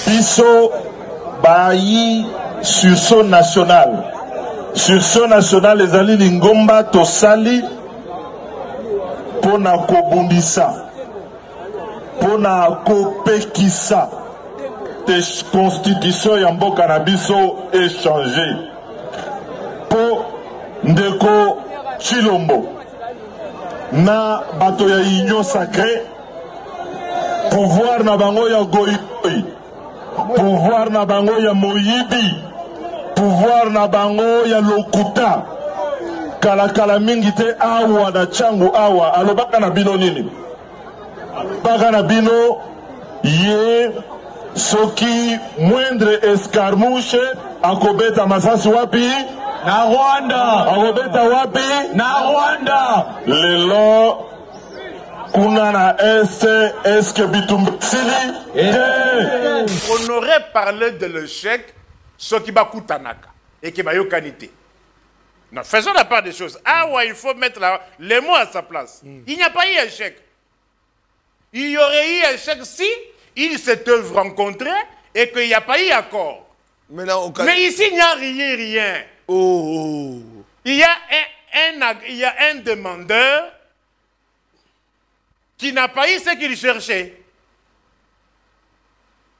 Biso bayi sursaut national. Sursaut national les alliés Lingomba tosali pona kobundisa pona kopekisa te constitution ya mboka na biso échangé po ndeko Chilombo na bato ya union sacrée pouvoir na bango ya goyi pouvoir na bango ya moyibi pouvoir na bango ya lokuta kala mingi te awa na changu awa alobaka na bino nini alobaka na bino ye soki moindre escarmouche akobeta masasi wapi na Rwanda akobeta wapi na Rwanda lelo kuna na est que bitumbsili on aurait parlé de l'échec ce qui va Tanaka et qui va yokanité. Non, faisons la part des choses. Ah ouais, il faut mettre les mots à sa place. Il n'y a pas eu échec. Il y aurait eu échec si ils s'étaient rencontrés et qu'il n'y a pas eu accord. Mais ici, il n'y a rien. Oh. Il y a un demandeur qui n'a pas eu ce qu'il cherchait.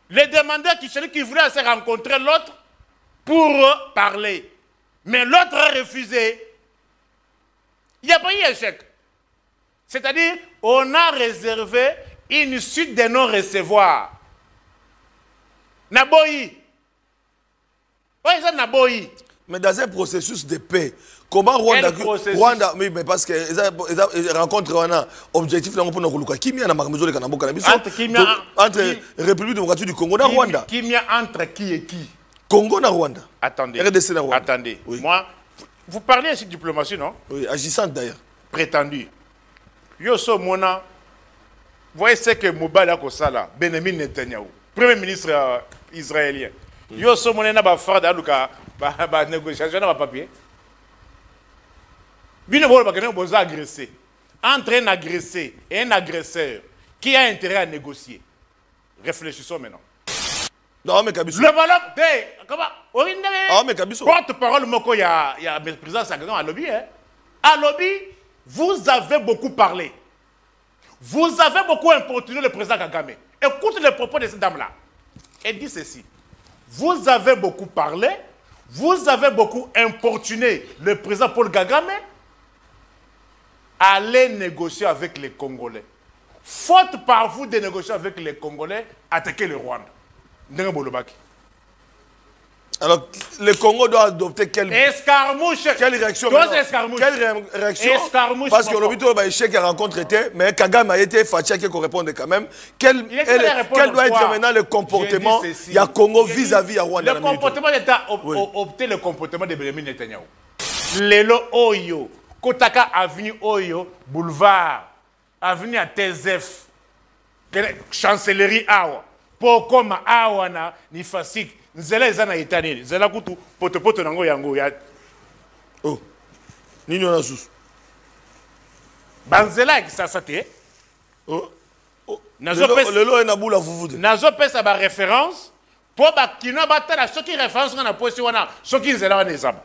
Les demandeurs qui voulaient se rencontrer l'autre pour parler. Mais l'autre a refusé. Il n'y a pas eu échec. C'est-à-dire, on a réservé une suite de non-recevoir. Naboyi. Oui, c'est Naboyi. Mais dans un processus de paix, comment Rwanda... Oui, mais parce que les rencontres, on a objectif pour nous. Qui m'a entre République démocratique du Congo et Rwanda. Qui m'a entre qui et qui? Congo et Rwanda. Attendez. Attendez. Oui. Moi, vous parlez ici de diplomatie, non? Oui, agissante d'ailleurs. Prétendu. Yo so mona. Vous voyez ce que Mouba a Kosala, Benjamin Netanyahu, Premier ministre israélien. Yo so mona na ba farda luka ba négociation na ba papier. Bino bolo ba kena boza agressé. Entre un agressé et un agresseur, qui a intérêt à négocier? Réfléchissons maintenant. Non, mais Kabiso. Le ballon, comment? Ah, mais Kabiso. Porte-parole, Moko, il y a le président Sagagnon à lobby. À lobby, vous avez beaucoup parlé. Vous avez beaucoup importuné le président Kagame. Écoutez les propos de cette dame-là. Elle dit ceci. Vous avez beaucoup parlé, vous avez beaucoup importuné le président Paul Kagame. Allez négocier avec les Congolais. Faute par vous de négocier avec les Congolais, attaquez le Rwanda. Alors, le Congo doit adopter quelle réaction? Quelle réaction? Parce que l'hôpital a échec la rencontre était, mais Kagame a été fâché qu'il répondre quand même. Quel doit être maintenant le comportement il y a Congo vis-à-vis à Rwanda? Le comportement d'État opté le comportement de Benjamin Netanyahu. Lelo Oyo, Kotaka avenue Oyo, boulevard, avenue à TZF, chancellerie Awa. Pokoma awana ni fasik nzela ezana etaneli nzela kutu potopoto nango yango ya oh nini ona susu banzela kisasa te oh lelo na bula vuvude nazo pesa ba référence po ba kino batala soki référence na posi wana soki nzela wana ezaba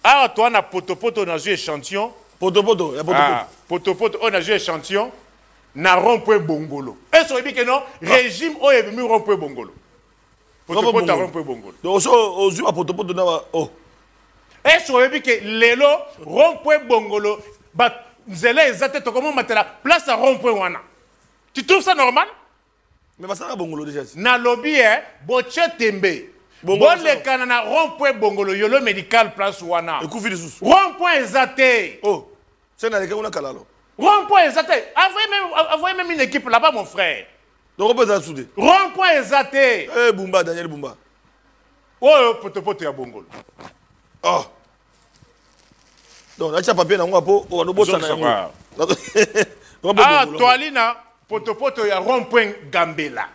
awa to na potopoto na jeu échantillon potopoto ya potopoto on a joué échantillon na rond-point Bongolo. Est-ce que non régime o ebimi rond-point Bongolo. Potopoto rond-point Bongolo. Donc au jour à potopoto na oh. Est-ce que lelo rond-point Bongolo ba nzela ezate to comment matela place à rond-point wana. Tu trouves ça normal? Mais ça na Bongolo déjà. Na lobby boche tembe. Bon le kanana rond-point Bongolo yolo médical place wana. Rond-point ezate. Oh. C'est na lekana kalalo. Rond-point exaté. Envoyez même une équipe là-bas, mon frère. Donc on peut s'en souder. Rond-point exaté. Eh, Bumba, Daniel Bumba. Oh, pote ya Bongolo. Oh. Donc, là, tu as papier dans moi pour on a beau ça na. Ah, toalina, pote ya rond-point Gambela.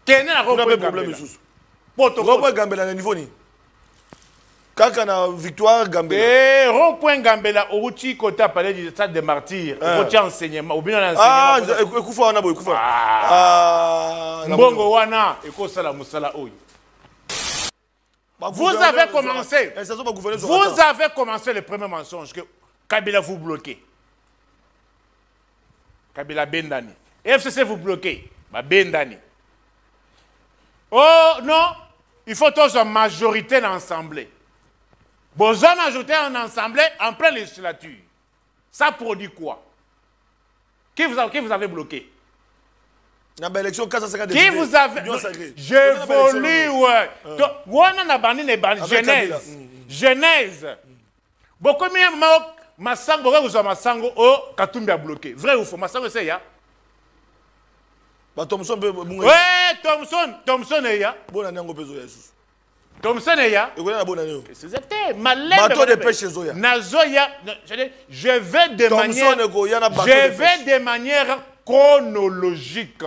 Quel est le rond-point Gambela? Rond-point Gambela na niveau ni. Quand on a victoire, Gambela. Et rond-point Gambela, au outil côté à parler du stade des martyrs, au outil enseignement, ou bien l'enseignement. Ah, Ekoufa, on a beau, Ekoufa. Ah, Mbongo Wana, Ekosala Moussala Oy. Vous avez commencé. Vous avez commencé le premier mensonge que Kabila vous bloquez. Kabila Bendani. FCC vous bloquez. Bendani. Oh non, il faut tous en majorité dans l'Assemblée. Besoin de majorité en Assemblée en pleine législature. Ça produit quoi? Qui vous avez bloqué? Qui vous avez... J'évolue, ouais. Genèse. Genèse. Beaucoup de Massango, vous avez Massango, oh, Katumbi a bloqué. Vrai ou faux? Massango, c'est ya? Thompson, Thompson est ya. Thompson est ya. C'était malin. Je vais de manière chronologique.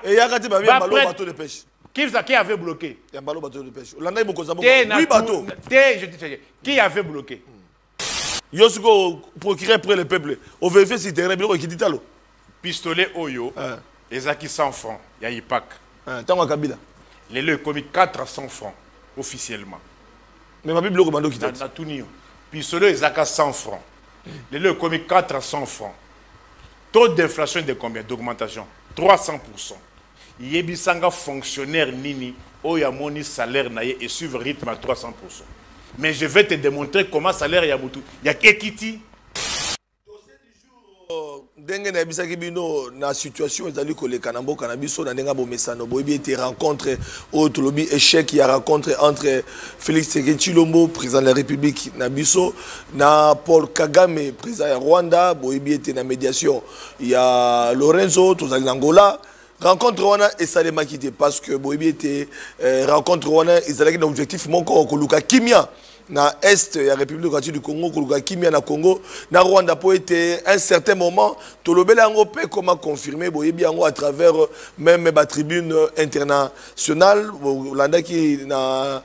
Et il y a un bateau de pêche. Qui avait bloqué? Il y a un bateau de pêche. Oui, bateau. Qui avait bloqué? Yosuko procureur pour le peuple. On vérifie si terrain bien qui dit talo. Pistolet Oyo. Les acquis 100 francs. Il y a IPAC. Tango Kabila. Les le commis 400 francs officiellement. Mais ma Bible commando qui t'a. Pistolet les acquis 100 francs. Les le commis 400 francs. Taux d'inflation de combien? D'augmentation 300%. Yebisanga fonctionnaire nini oyamoni salaire naie et suivre rythme à 300%. Mais je vais te démontrer comment salaire yamutu. Ya Ekiti. Dossier du jour dengue na bisaki bino na situation ezali koleka na mboka na biso na ndenga bomesano boyebi ete rencontre autre lobby échec ya rencontre entre Félix Tshisekedi Tshilombo président de la République na biso na Paul Kagame président ya Rwanda boyebi ete na médiation ya Lorenzo tozali na Angola. Rencontre wana esalemaki te parce que boyebi ete rencontre wana ezalaki na objectif moko koluka kimia na est ya République démocratique du Congo koluka kimia na Congo na Rwanda po ete un certain moment tolobela yango pe comment confirmer boyebi yango à travers même ba tribune internationale landaki na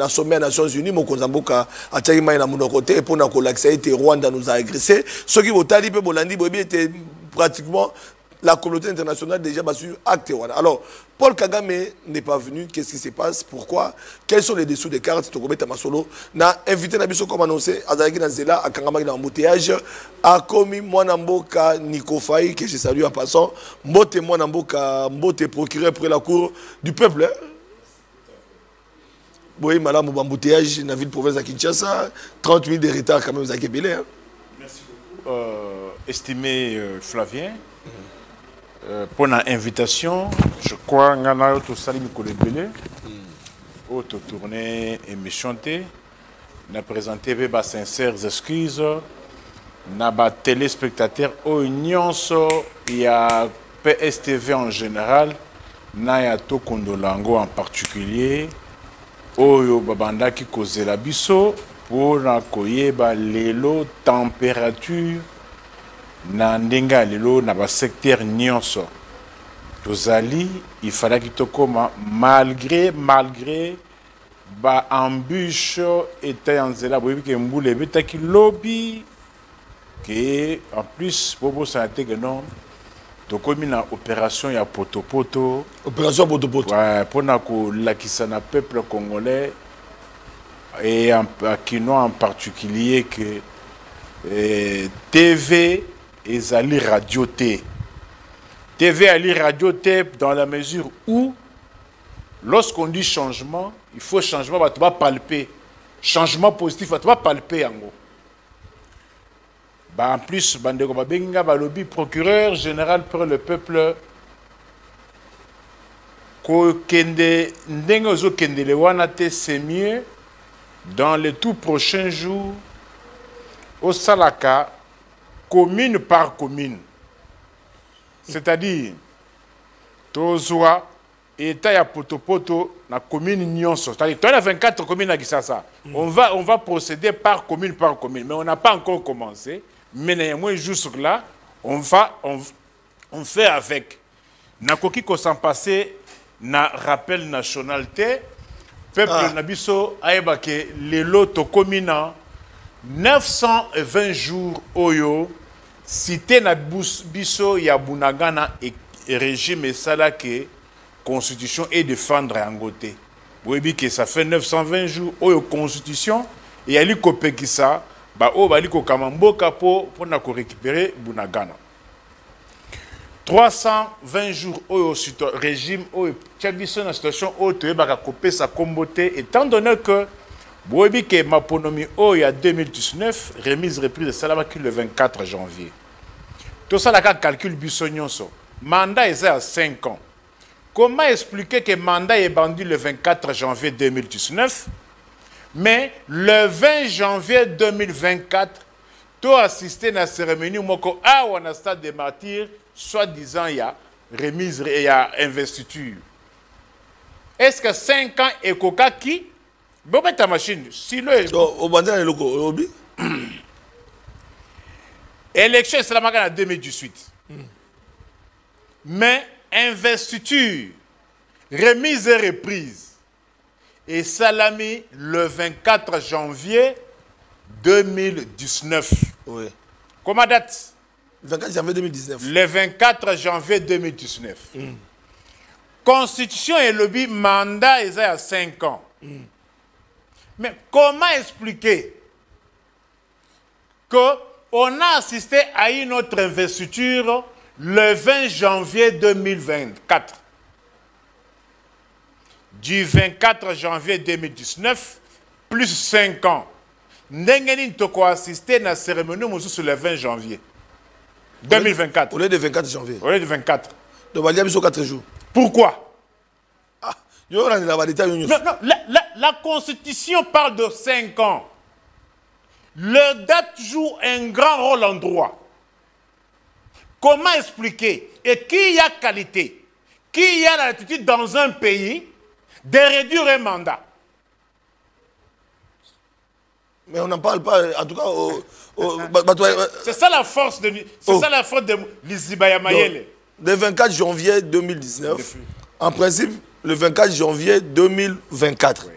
sommet des Nations Unies mokonza mboka ataki mai na monoko te pour na kolakisa ete Rwanda nous a agressé soki botali pe bolandi boyebi ete pratiquement la communauté internationale déjà a su acte. Alors, Paul Kagame n'est pas venu. Qu'est-ce qui se passe? Pourquoi? Quels sont les dessous des cartes? Tokobeta Masolo n'a invité Nabiso comme annoncé Azaki Nazela à Kangamaki dans l'embouteillage a commis Mwanamboka Nikofai que je salue en passant Mbote Mwanamboka Mbote procureur pour la cour du peuple. Boy madame embouteillage dans la ville province de Kinshasa 30 000 de retard quand même aux Akébélé. Merci beaucoup. Estimé Flavien. Pour l'invitation, je crois que nous avons tout ça, autre tournée émission, nous avons présenté des sincères excuses, nous avons téléspectateurs, il y a PSTV en général, nous avons tout Kondolango en particulier, Oyo Babanda qui cause la biso pour la l'élo température. Na ndenga lelo na ba secteur nyonso tozali il fallait que tokoma malgré ba embûche était en zela boyebi ke mbule betaki lobby que en plus bobo santé que non tokomi na opération ya potopoto ouais pour na ko lakisa na peuple congolais et en Kinois en particulier que TV et Ali Radio T. TV Ali Radio T dans la mesure où, lorsqu'on dit changement, il faut changement, tu vas palper. Changement positif, tu vas palper en gros. En plus, Bandeko Babenga, Balobi, procureur général pour le peuple, c'est mieux dans les tout prochains jours au Salaka, commune par commune. C'est-à-dire, Tozoa, État ya Potopoto, la commune Nyonso. C'est-à-dire, tu as 24 communes à Kisasa. On va procéder par commune, mais on n'a pas encore commencé. Mais néanmoins, jusque là, on fait avec. Nakoki ko s'en passer, na rappel nationalité, peuple nabiso ayeba ke lelo tokomina 920 jours oyo cité na biso ya Bunagana et régime sala ke constitution et défendre yango te. Oui, que ça fait 920 jours oyo constitution et ali kopekisa ba o bali ko kamamboka pour na ko récupérer Bunagana. 320 jours au régime au Tchabiso na situation au Toyebaka kopé sa comboté étant donné que Boebi ke Maponomi au il y a 2019 remise reprise de Salamaki le 24 janvier. Tout ça là calcul Bissonionso. Mandat est à 5 ans. Comment expliquer que mandat est bandu le 24 janvier 2019 mais le 20 janvier 2024 tu as assisté à la cérémonie moko a ou na stade des martyrs soi-disant il y a remise et il y a investiture. Est-ce que 5 ans et coca qui bon ta machine si le au bandana loko obi élection c'est la magana 2018 mais investiture remise et reprise et salami le 24 janvier 2019. Oui. Comment date? 24 janvier 2019. Le 24 janvier 2019. Constitution et lobby mandat est à 5 ans. Mais comment expliquer qu'on a assisté à une autre investiture le 20 janvier 2024? Du 24 janvier 2019 plus 5 ans. N'engeni toko assisté à la cérémonie sur le 20 janvier 2024. Au lieu de 24 janvier. Au lieu de 24. Donc, il y a 4 jours. Pourquoi? Ah, non, la Constitution parle de 5 ans. Le date joue un grand rôle en droit. Comment expliquer? Et qui y a qualité? Qui y a l'attitude dans un pays de réduire un mandat? Mais on n'en parle pas, en tout cas, c'est ça la force de Lizibaya Mayele. Le 24 janvier 2019, en principe, le 24 janvier 2024. Oui.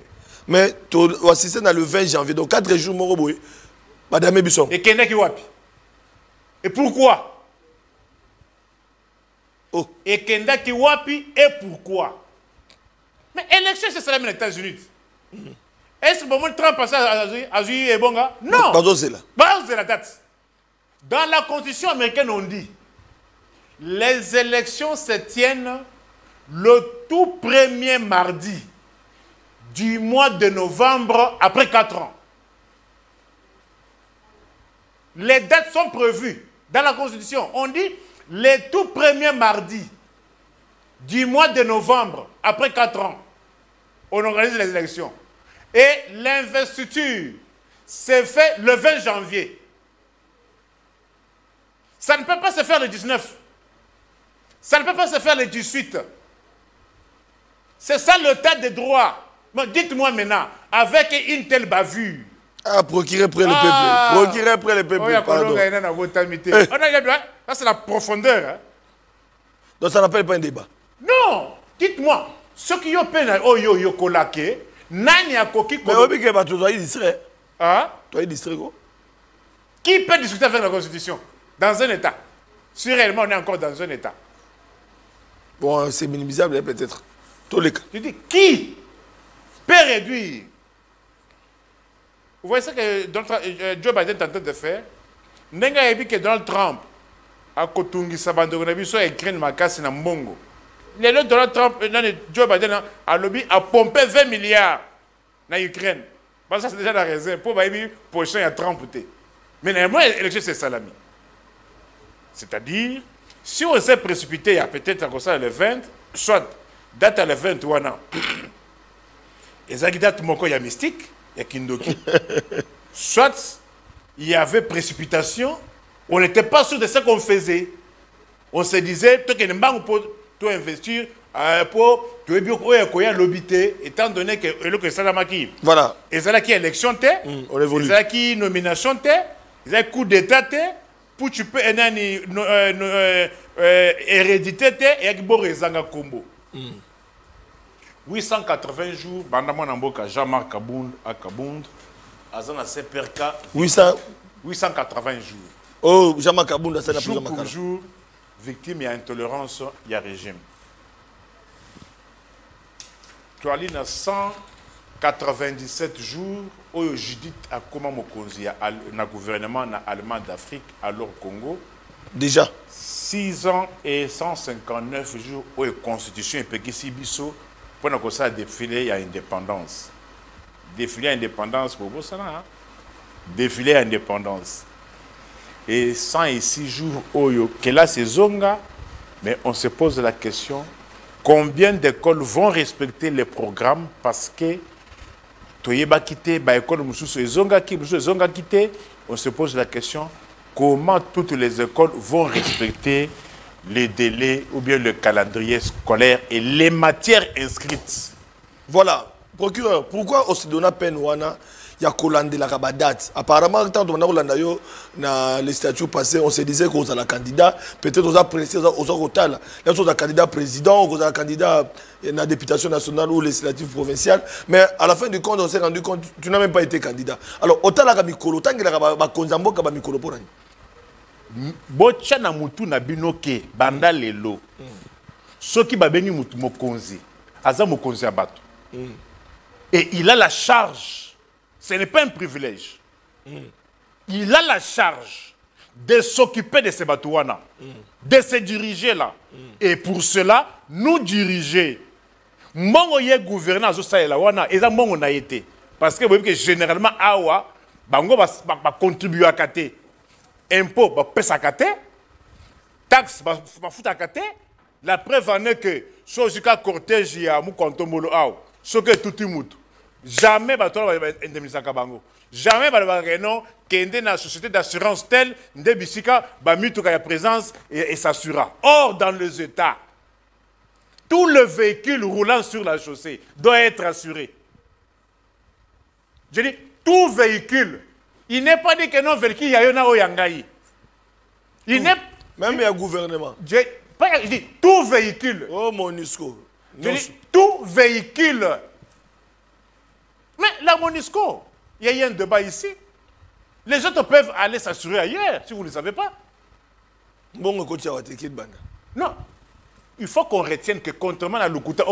Mais tu as assisté dans le 20 janvier, donc 4 jours, Moroboui, Madame Bisson. Et Kenda Kiwapi. Et pourquoi? Et Kenda Kiwapi, et pourquoi? Mais l'élection, c'est ça, les États-Unis. Est-ce que Trump a joué Ebonga? Non. Base de la date. Dans la Constitution américaine, on dit les élections se tiennent le tout premier mardi du mois de novembre après 4 ans. Les dates sont prévues dans la Constitution. On dit les tout premiers mardis du mois de novembre après 4 ans. On organise les élections. Et l'investiture s'est fait le 20 janvier. Ça ne peut pas se faire le 19. Ça ne peut pas se faire le 18. C'est ça le tas de droit. Dites-moi maintenant, avec une telle bavure. Ah, procurer près le peuple. Procurer près le peuple. Pardon. Ça, c'est la profondeur. Hein. Donc ça n'appelle pas un débat. Non. Dites-moi, ceux qui ont peine, yo kolake. Nani a koki. Mais oui, que tu dois y distrait. Ah? Tu dois y distrait quoi? Qui peut discuter avec la Constitution dans un État? Si réellement on est encore dans un État. Bon, c'est minimisable peut-être. Tous les cas. Je dis, qui peut réduire? Vous voyez ce que Joe Biden est en train de faire? Nenga a dit que Donald Trump a kotungi sabando na biso écrit makasi na mbongo. Le Donald Trump, Joe Biden a lobby a pompé 20 milliards dans l'Ukraine. Parce que c'est déjà la réserve. Pour la position, il y a 30 poutés. Mais l'élection, c'est salami. C'est-à-dire, si on s'est précipité, il y a peut-être encore ça le 20, soit date à le 21 ans. Et ça, date moko, il y a mystique, il y a kindoki. Soit il y avait précipitation, on n'était pas sûr de ce qu'on faisait. On se disait, toi, qu'il pour investir pour l'obité, étant donné que le Salamaki. Voilà. Et c'est là qui élection, on évolue. C'est là qui nomination, c'est là coup d'état, pour tu peux hérédité, et qui bon rezanga combo. 880 jours, Bandamon Namboka, Jean-Marc Kabound, à Kabound, Azana CPRK, 880 jours. Oh, Jean-Marc Kabound, c'est la jour pour jour, victime et intolérance, il y a régime. Tu as dit 197 jours, où Judith a comment Mokonzi, le gouvernement allemand d'Afrique, alors Congo. Déjà. 6 ans et 159 jours, où la constitution est Pekisi Bisso, pour que ça défilé à indépendance. Défilé à indépendance pour vous, ça là. Défilé à indépendance. Et 106 jours, que là c'est Zonga, mais on se pose la question, combien d'écoles vont respecter les programmes parce que Toyeba quitté, école Zonga quitté, on se pose la question, comment toutes les écoles vont respecter les délais ou bien le calendrier scolaire et les matières inscrites. Voilà. Procureur, pourquoi on se donne peine wana ya kolande la date? Apparemment, quand on a Rolanda yo na les statuts passés, on se disait qu'on a la candidat, peut-être on a pressé aux hôtels. Là, on a candidat président, on a candidat à la députation nationale ou législative provinciale. Mais à la fin du compte, on s'est rendu compte tu n'as même pas été candidat. Alors, autant la mikolo, tant que la konzambo ka mikolo pour Bocha na mutu na binoke banda lelo. Soki babeni mutu mokonzi, aza mokonzi abato. Et il a la charge, ce n'est pas un privilège. Il a la charge de s'occuper de ces batouana, de se diriger là. Et pour cela, nous diriger. Mongo ye gouverner à Zosaïla wana, et ça mongo na été. Parce que vous voyez que généralement, awa, bango va contribuer à kate. Impôt, va pesa kate. Taxe, va foutre à kate. La preuve en est que, chose ka cortège ya mou kontomolo awa, ce que tout le monde. Jamais va indemniser Kabango. Jamais va non kende na société d'assurance telle nde bisika ba mituka ya présence et s'assura. Or dans les États, tout le véhicule roulant sur la chaussée doit être assuré. Je dis tout véhicule. Il n'est pas dit que non véhicule yayona o yangai. Il n'est même il y a gouvernement. Je dis tout véhicule. Oh Monisco. Je dis tout véhicule. Mais la Monisco, il y a un débat ici. Les autres peuvent aller s'assurer ailleurs, si vous ne le savez pas. Non. Il faut qu'on retienne que contrairement à l'Ukuta,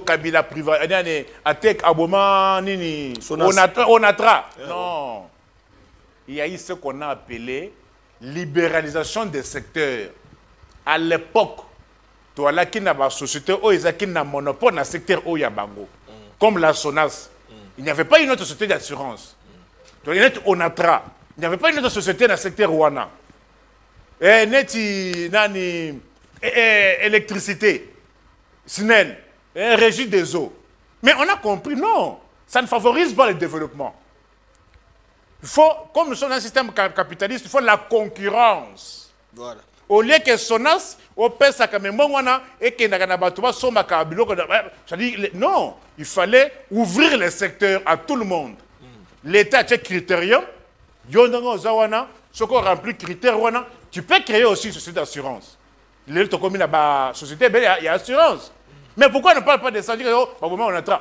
Kabila privé, Atek, Aboma, Nini, Onatra. Non. Il y a eu ce qu'on a appelé libéralisation des secteurs. À l'époque, tu as la société, ils ont un monopole dans le secteur Oyabango. Comme la SONAS. Il n'y avait pas une autre société d'assurance. Il y avait Onatra. Il n'y avait pas une autre société dans le secteur Rwanda. Électricité, SNEL, régie des eaux. Mais on a compris, non, ça ne favorise pas le développement. Il faut, comme nous sommes dans un système capitaliste, il faut la concurrence. Voilà. Au lieu que SONAS, non, il fallait ouvrir les secteurs à tout le monde. L'État a des critères. Si on remplit les critères, tu peux créer aussi une société d'assurance. Société, il y a assurance. Mais pourquoi on ne parle pas de ça?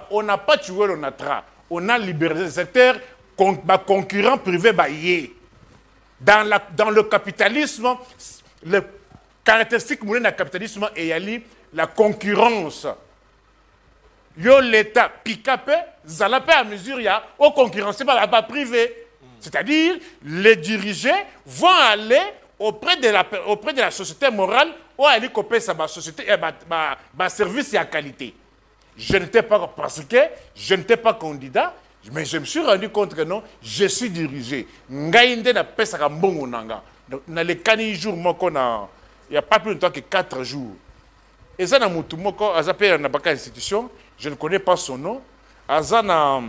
On n'a pas tué l'ONATRA. On a libéré les secteurs, concurrents privés. Dans le capitalisme, le caractéristique du capitalisme est la concurrence. L'État pique-up, zalape à mesure, il y a aux concurrence pas privé. C'est-à-dire, les dirigeants vont aller auprès de la société morale ou aller copier sa société, service et à qualité. Je n'étais pas, parce que je n'étais pas candidat, mais je me suis rendu compte que non, je suis dirigé. Ngaïnde na pesa kambongo nanga. Dans les 4 jours, il n'y a pas plus de temps que 4 jours. Et ça, dans mon institution, je ne connais pas son nom. Azana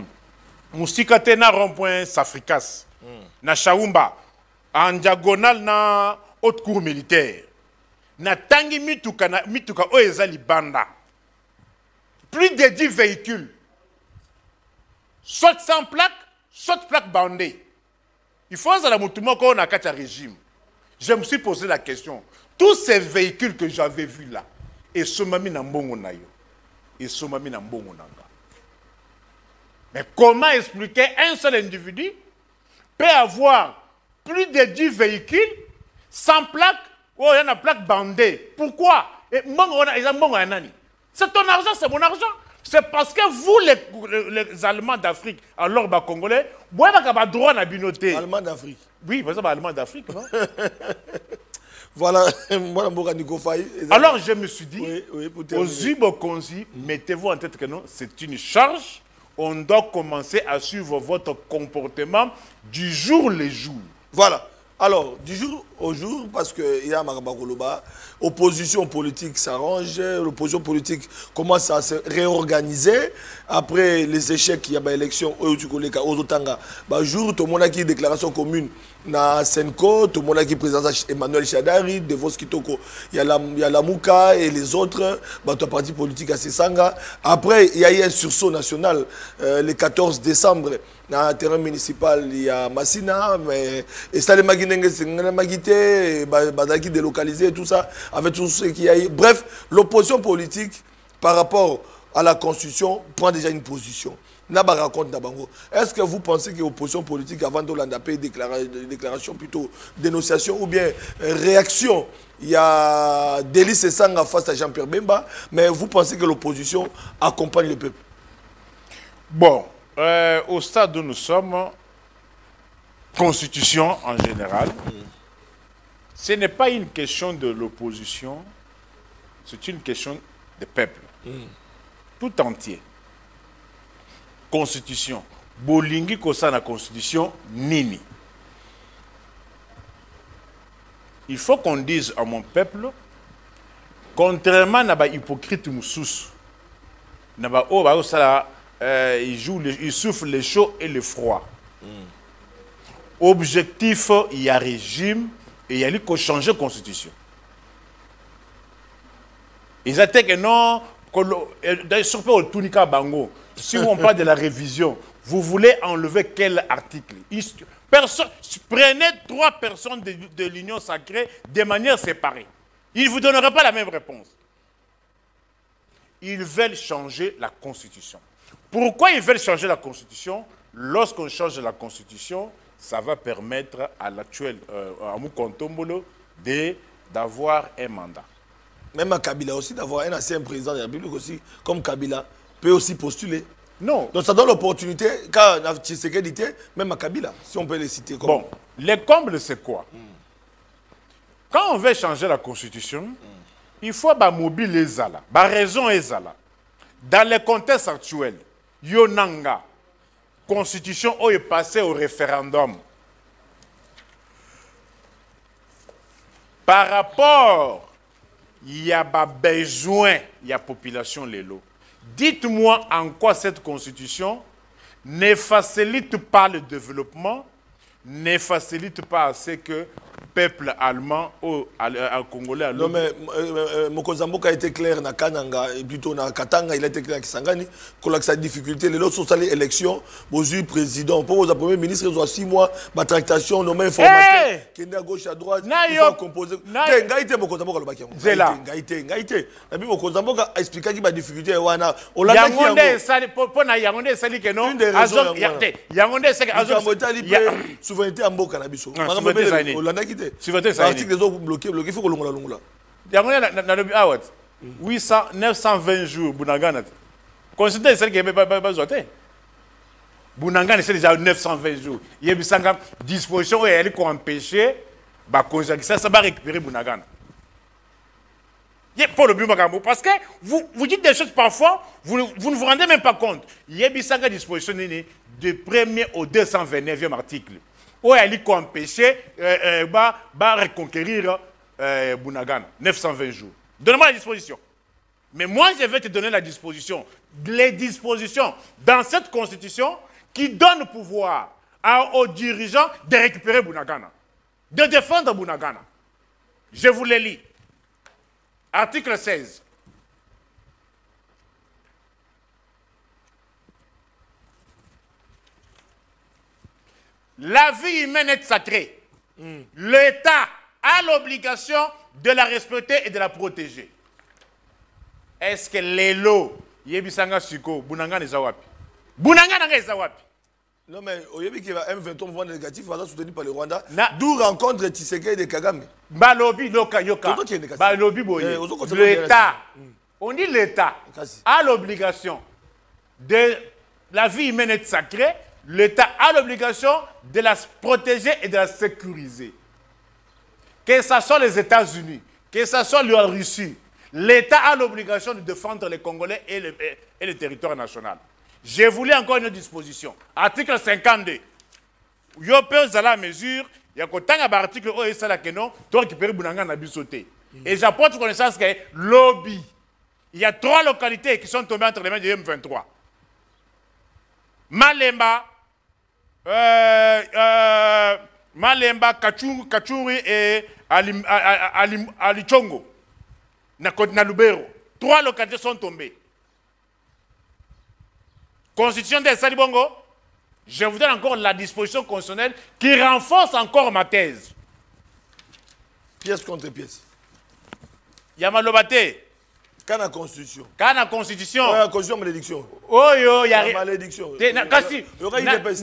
Moussikatena rond-point Safrikas. Na Chaoumba. En diagonale na haute cour militaire. Na tangi mituka oezali banda. Plus de 10 véhicules. Soit sans plaque, soit plaque bandée. Il faut que on a un régime. Je me suis posé la question. Tous ces véhicules que j'avais vus là, et ce mami na mbongo na yo. et somami na mbongo nanga. Mais comment expliquer un seul individu peut avoir plus de 10 véhicules sans plaque? Oh, il y a une plaque bandée. Pourquoi? C'est ton argent, c'est mon argent. C'est parce que vous, les Allemands d'Afrique, alors les Congolais, vous avez droit à la binoté. Allemands d'Afrique. Oui, vous avez Allemands d'Afrique, non? Voilà, alors je me suis dit, aux Ubokonzi, mettez-vous en tête que non, c'est une charge. On doit commencer à suivre votre comportement du jour le jour. Voilà. Alors, du jour au jour, parce qu'il y a Marabakoloba, opposition politique s'arrange, l'opposition politique commence à se réorganiser. Après les échecs, il y a l'élection, jour, tout le monde a une déclaration commune na Senko, tout le monde a qui présence Emmanuel Chadari, Devos Kitoko, il y a la Mouka et les autres, le parti politique à Sesanga. Après, il y a eu un sursaut national le 14 décembre. Dans le terrain municipal, il y a Massina, mais et ça les Magité, Badaki délocalisé et tout ça, avec tout ce qu'il y a eu. Bref, l'opposition politique par rapport à la Constitution prend déjà une position. Est-ce que vous pensez que l'opposition politique avant de l'Andapé déclaration plutôt dénonciation ou bien réaction? Il y a Délice Sanga face à Jean-Pierre Bemba, mais vous pensez que l'opposition accompagne le peuple? Bon, au stade où nous sommes, constitution en général, ce n'est pas une question de l'opposition, c'est une question de peuple, tout entier. Constitution. Bolingi kosa na constitution nini. Il faut qu'on dise à mon peuple, contrairement à ba hypocrite moussous, il souffle le chaud et le froid. Objectif, il y a régime et il y a qu'il changer la constitution. Ils attaquent que non, surtout au Tunika Bango. Si on parle de la révision, vous voulez enlever quel article? Prenez 3 personnes de l'Union sacrée de manière séparée. Ils ne vous donneraient pas la même réponse. Ils veulent changer la Constitution. Pourquoi ils veulent changer la Constitution? Lorsqu'on change la Constitution, ça va permettre à l'actuel Moukontombolo d'avoir un mandat. Même à Kabila aussi, d'avoir un ancien président de la République aussi, comme Kabila, peut aussi postuler. Non. Donc ça donne l'opportunité, quand Tshisekedi, même à Kabila, si on peut les citer. Comme... Bon, les combles, c'est quoi? Quand on veut changer la Constitution, il faut mobiliser Zala. Raison est Zala. Dans le contexte actuel, Yonanga, Constitution est passée au référendum. Par rapport, il y a besoin, il y a population lélo. Dites-moi en quoi cette constitution ne facilite pas le développement, ne facilite pas assez que le peuple allemand ou congolais. Non, mais Mokozamboka a été clair na Kananga et plutôt na Katanga, il a été clair à Kisangani, qu'on a sa difficulté. Les autres sont allés élections, vous êtes président, pour vous premier ministre, ils ont 6 mois, ma tractation, nommé informateur, qui est à gauche, à droite, il faut composer. Ngaïté, Mokozamboka le bakiam. Ngaïté. Et puis Mokozamboka a expliqué qu'il y a des difficultés. Yangonde, pour na Yangonde, c'est que non. Une des raisons. Yangonde, c'est que souveraineté en Boka Nabiso. L'article des autres bloqués, il faut que l'on il y a 920 jours, Bounagana. Considérez celle qui n'est pas besoin. Bounagana, c'est déjà 920 jours. Il y a une disposition où elle est empêcher, ça va récupérer Bounagana. Pour le but, parce que vous dites des choses parfois, vous ne vous rendez même pas compte. Il y a une disposition de 1er au 229e article. Où elle est empêcher, reconquérir Bounagana. 920 jours. Donne-moi la disposition. Mais moi, je vais te donner la disposition. Les dispositions dans cette constitution qui donnent pouvoir aux dirigeants de récupérer Bounagana. De défendre Bounagana. Je vous les lis. Article 16. La vie humaine est sacrée. L'État a l'obligation de la respecter et de la protéger. Est-ce que les lots Yebisanga Siko, Bunanga Nezawapi. Bunanga Nezawapi. Non, mais au début, qu'il y a M23 mouvement négatif, voilà, soutenu par le Rwanda. D'où rencontre Tshisekedi et Kagame. Balobi, Yoka. Balobi, Boye. L'État. On dit l'État a l'obligation de la vie humaine est sacrée. L'État a l'obligation de la protéger et de la sécuriser. Que ce soit les États-Unis, que ce soit la Russie, l'État a l'obligation de défendre les Congolais et le territoire national. Je voulais encore une disposition. Article 52. Yo peux à la mesure, il y a un article où il y a récupérer Bunanga na bisoté. Et j'apporte connaissance que lobby. Il y a 3 localités qui sont tombées entre les mains de M23. Malemba, Kachuri et Alichongo. Na Lubero. 3 localités sont tombées. Constitution de Salibongo, je vous donne encore la disposition constitutionnelle qui renforce encore ma thèse. Pièce contre pièce. Yamalobate. Quand la Constitution. Quand la Constitution. La Constitution, malédiction. Oh yo, y a rien. Malédiction. Kasi,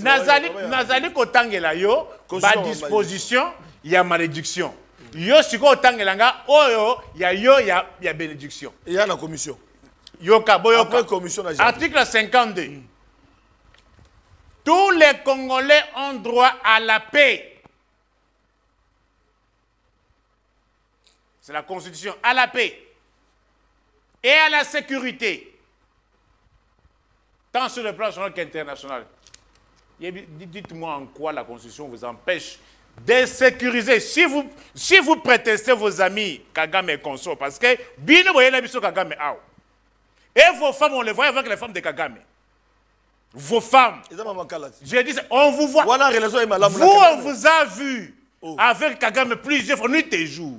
Nazali Kotangela yo, ba disposition, y a malédiction. Yo, si Kotangela nga, oh yo, y a bénédiction. Il y a la commission. Yoka, boyoka. Après commission, article 52. Tous les Congolais ont droit à la paix. C'est la Constitution. À la paix. Et à la sécurité. Tant sur le plan national qu'international. Dites-moi en quoi la Constitution vous empêche de sécuriser. Si vous protestez vos amis Kagame et consorts, parce que Bino Boyena Biso Kagame Ao. Et vos femmes, on les voit avec les femmes de Kagame. Vos femmes. J'ai dit, on vous voit. Vous, on vous a vu avec Kagame plusieurs fois, nuit et jour.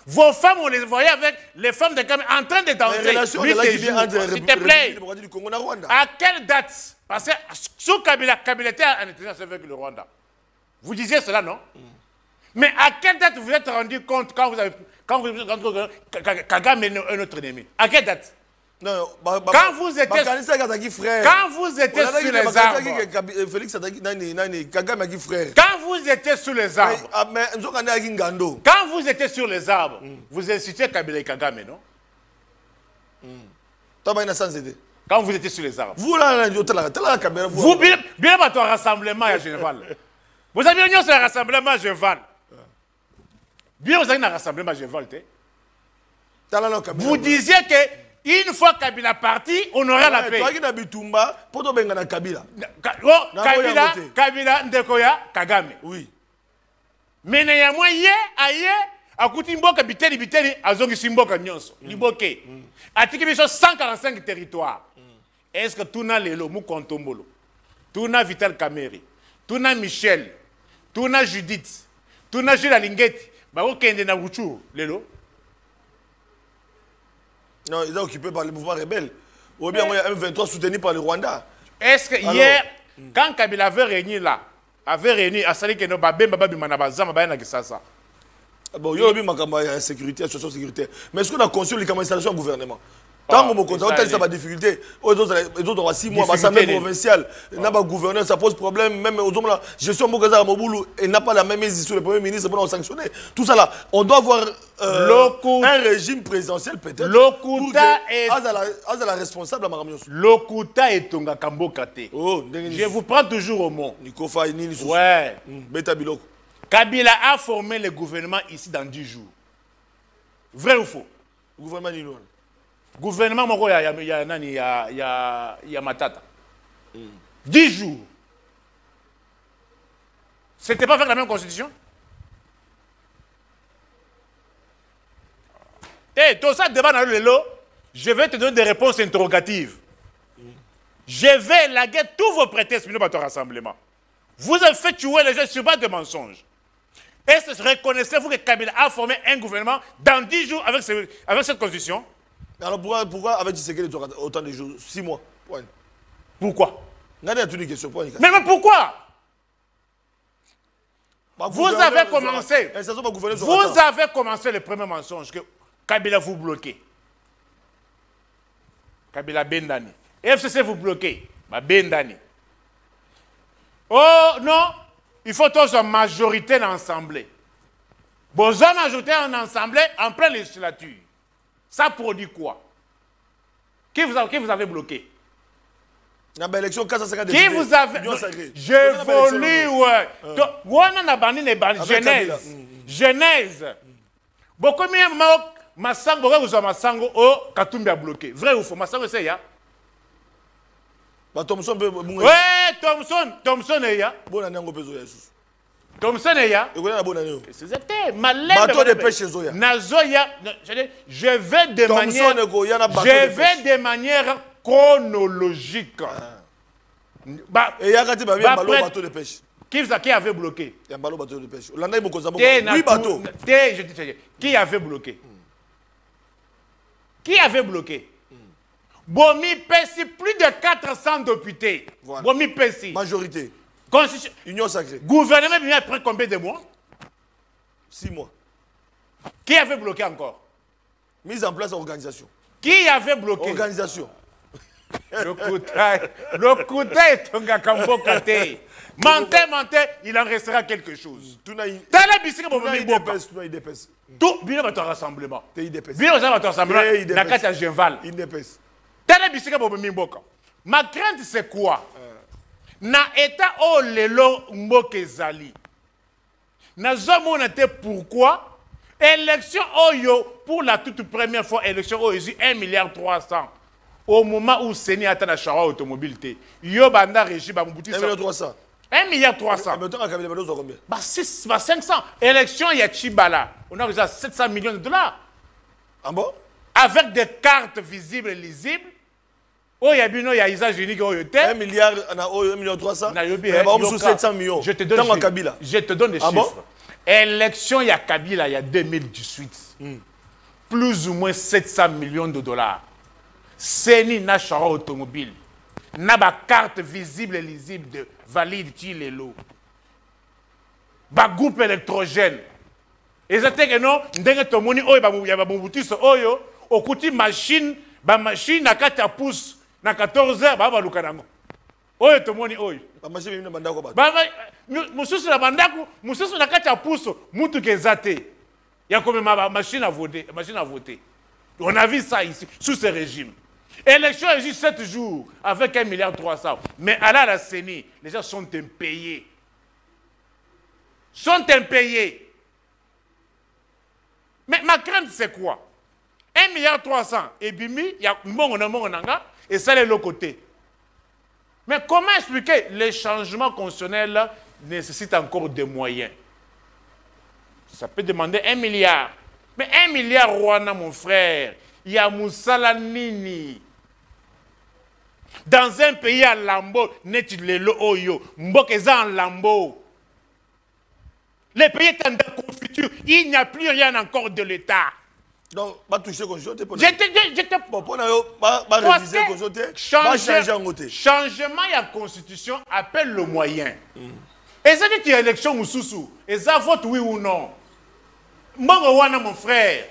Vos femmes, on les voyait avec les femmes de Kagame en train de danser. Nuit et jour. S'il te plaît. À quelle date? Parce que sous Kabila était en intelligence avec le Rwanda. Vous disiez cela, non? Mais à quelle date vous vous êtes rendu compte quand vous avez rendu compte que Kagame est notre ennemi? À quelle date? Non, quand vous étiez sur les arbres, quand vous étiez sur les arbres, quand vous étiez sur les arbres, vous incitiez Kabila et Kagame, non? Quand vous étiez sur les arbres. Vous, bien votre rassemblement à Genval. Vous avez union sur le rassemblement à Genval. Bien vous avez un rassemblement à Genval. Vous disiez que une fois Kabila parti, on aura la paix. Kabila, Ndekoya, Kagame. Oui. Mais il y a moyen, aïe, à Koutimboka, Biteli, Azongi Simboka, Nyonso, Liboke. À Tikibiso, 145 territoires. Est-ce que tout n'a l'élo, Moukontombolo, tout n'a Vital Kameri, tout n'a Michel, tout n'a Judith, tout n'a Gilles Alingeti, Bako Kende na Wuchu, l'élo? Non, ils sont occupés par le mouvement rebelle. Ou bien il y a M23 soutenu par le Rwanda. Est-ce que hier, quand Kabila avait réuni là, à Sali Keno, Babem Babi Manabazam, Bayana Kisasa. Bon, il y a eu sécurité, association sécuritaire. Mais est-ce qu'on a conçu les installations au gouvernement? Tant que mon content, ça va difficulté. Les autres ont 6 mois, l'Assemblée provinciale, n'a pas gouverneur, ça pose problème. Même aux hommes là, gestion Mokaza Moboulou, et n'a pas la même mise sur le Premier ministre pour nous sanctionner. Tout ça là, on doit avoir un régime présidentiel peut-être. Lokuta est. La responsable à Maramios. Lokuta est Tonga Kambo Kate. Oh, je vous prends toujours au mot. Nikofa et Nini. Ouais. Beta Biloko. Kabila a formé le gouvernement ici dans 10 jours. Vrai ou faux? Gouvernement Nino. Gouvernement Moko ya Matata. 10 jours. C'était pas avec la même constitution? Eh, tout ça débat dans le lot, je vais te donner des réponses interrogatives. Je vais laguer tous vos prétextes pour notre rassemblement. Vous avez fait tuer les gens sur base de mensonges. Est-ce que reconnaissez-vous que Kabila a formé un gouvernement dans 10 jours avec cette constitution? Alors pourquoi avec Tshisekedi autant de jours? 6 mois. Pourquoi? Mais pourquoi? Vous avez commencé le premier mensonge que Kabila vous bloquez. Kabila Bendani. FCC vous bloquez. Bendani. Oh non, il faut tous en majorité dans l'Assemblée. Besoin de majorité en Assemblée en pleine législature. Ça produit quoi? Qui vous avez bloqué? Élection, qui vous avez... J'évolue, ouais. Genèse. Beaucoup mieux, Massango, vous avez Massango, oh, Katumbi a bloqué. Vrai ou faux? Massango, c'est ya? Thompson, ouais, Thompson est ya. Bon année, on peut jouer. Thompson est ya. C'était malin. Bateau de pêche Zoya. Nazoya, je vais de manière chronologique. Et il y a un bateau de pêche. Qui avait bloqué? Il y a un bateau de pêche. Oui, bateau. Qui avait bloqué? Qui avait bloqué? Bomi Pessi, plus de 400 députés. Voilà. Bomi Pessi. Majorité. Union sacrée. Gouvernement bien après combien de mois? 6 mois. Qui avait bloqué encore? Mise en place organisation. Qui avait bloqué? Organisation. Le Kouta est un gars comme Bokate. Mentez, il en restera quelque chose. Tout il dépèse. Tout, bien votre rassemblement. Bien votre rassemblement. Nakata Genval. Il dépèse. Ma crainte c'est quoi? Na état o lelo mboke zali. Na zomona te pourquoi? Élection oyo pour la toute première fois élection oyo 1,3 milliard. Au moment où Seni a atteint la chara automobile, yo banda régime ba mbuti 1,3 1,3 milliard. Bah 500. Élection ya Chibala. On a déjà 700 millions de dollars. Ah bon? Avec des cartes visibles et lisibles. Oh, il y a bien un usage unique. 1 milliard, 1,3 milliard. 700 millions. Je te donne des chiffres. Bon? Élection, il y a Kabila, il y a 2018. Plus ou moins 700 millions de dollars. Seni n'a chara automobile. N'a pas carte visible et lisible de valide Tilelo. Ba groupe électrogène. Et c'était que non, ndenge tomoni oyo ba ya ba mubutiso oyo, okuti machine, ba machine na kati ya pouce. Na 14h baba lukanango oyo tomoni oyo bamashi bimina bandako ba baba mususu na bandako mususu na kati ya puso mutu kezate ya komema machine à voter. On a vu ça ici sous ce régime. Élection est juste 7 jours avec 1,3 milliard. Mais à la CENI, les gens sont impayés. Mais ma crainte c'est quoi? 1,3 milliard et bimi, il y a mongonanga et ça est l'autre côté. Mais comment expliquer les changements constitutionnels nécessitent encore des moyens? Ça peut demander 1 milliard. Mais 1 milliard, Rwanda, mon frère, il y a Moussala Nini. Dans un pays à Lambo, net le oyo, Mbokeza en Lambo. Le pays est en confiture, il n'y a plus rien encore de l'État. Donc, pas toucher conjoncté pour changement de la constitution appelle le moyen. Et ça dit qu'il y a élection Moussoussou. Et ça vote oui ou non. Mbongo wana mon frère.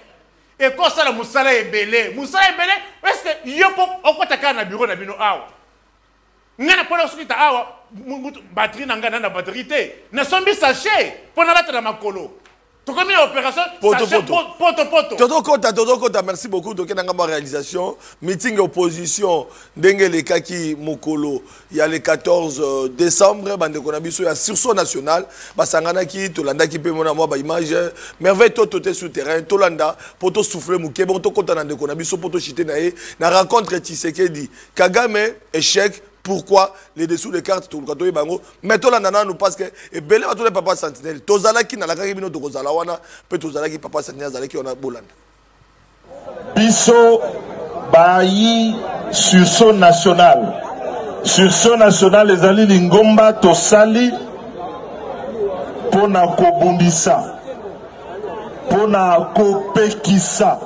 Et quand ça la Moussala est belé. Moussala est belé. Est-ce que yopo okotaka na bureau na bino awa. Ngana pona sukita awa batterie na ngana na batterie te. Na sombi sachet pona battre na makolo. Comme une opération, Toto, merci beaucoup. Donc, il y a une réalisation. Meeting opposition, Dengele Kaki Mokolo, il y a le 14 décembre, il y a sursaut national. Basangana qui, Tolanda qui peut mon amour, image, merveille, tout souterrain, Tolanda, pour te souffler, Mouké, pour te content de Konabiso, pour te chiter, na rencontre Tshisekedi, Kagame, échec. Pourquoi les dessous des cartes tout le bango mettons la nana nous parce que et belé va tous les papas sentinelle tozala qui na la kaki to kozala wana peut tozala qui papa sentinelle zala qui on a bolanda biso bayi sursaut national les ali lingomba tosali pona kobundisa pona kopekisa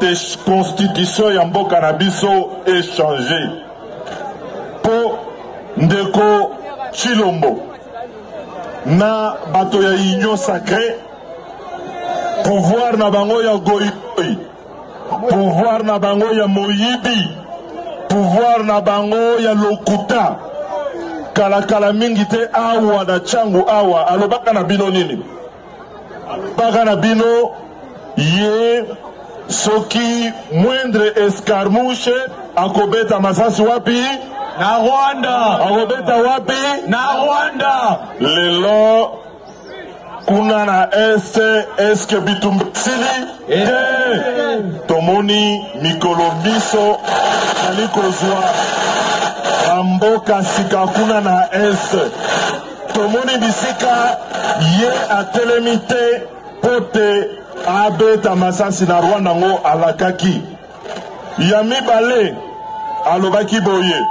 te constitution ya mboka na biso échanger. Po ndeko Chilombo na bato ya union sacrée pouvoir na bango ya goyi pouvoir na bango ya moyibi pouvoir na bango ya lokuta kala mingi te awa na changu awa alobaka na bino nini baka na bino ye soki moindre escarmouche akobeta masasi wapi na Rwanda akobeta wapi na Rwanda lelo kuna na eske bitumbisili tomoni mikolo biso ali kozwa bamboka sika kuna na tomoni bisika ye atelemi te po te abeta masasi na Rwanda ngo alakaki ya mibale alobaki boye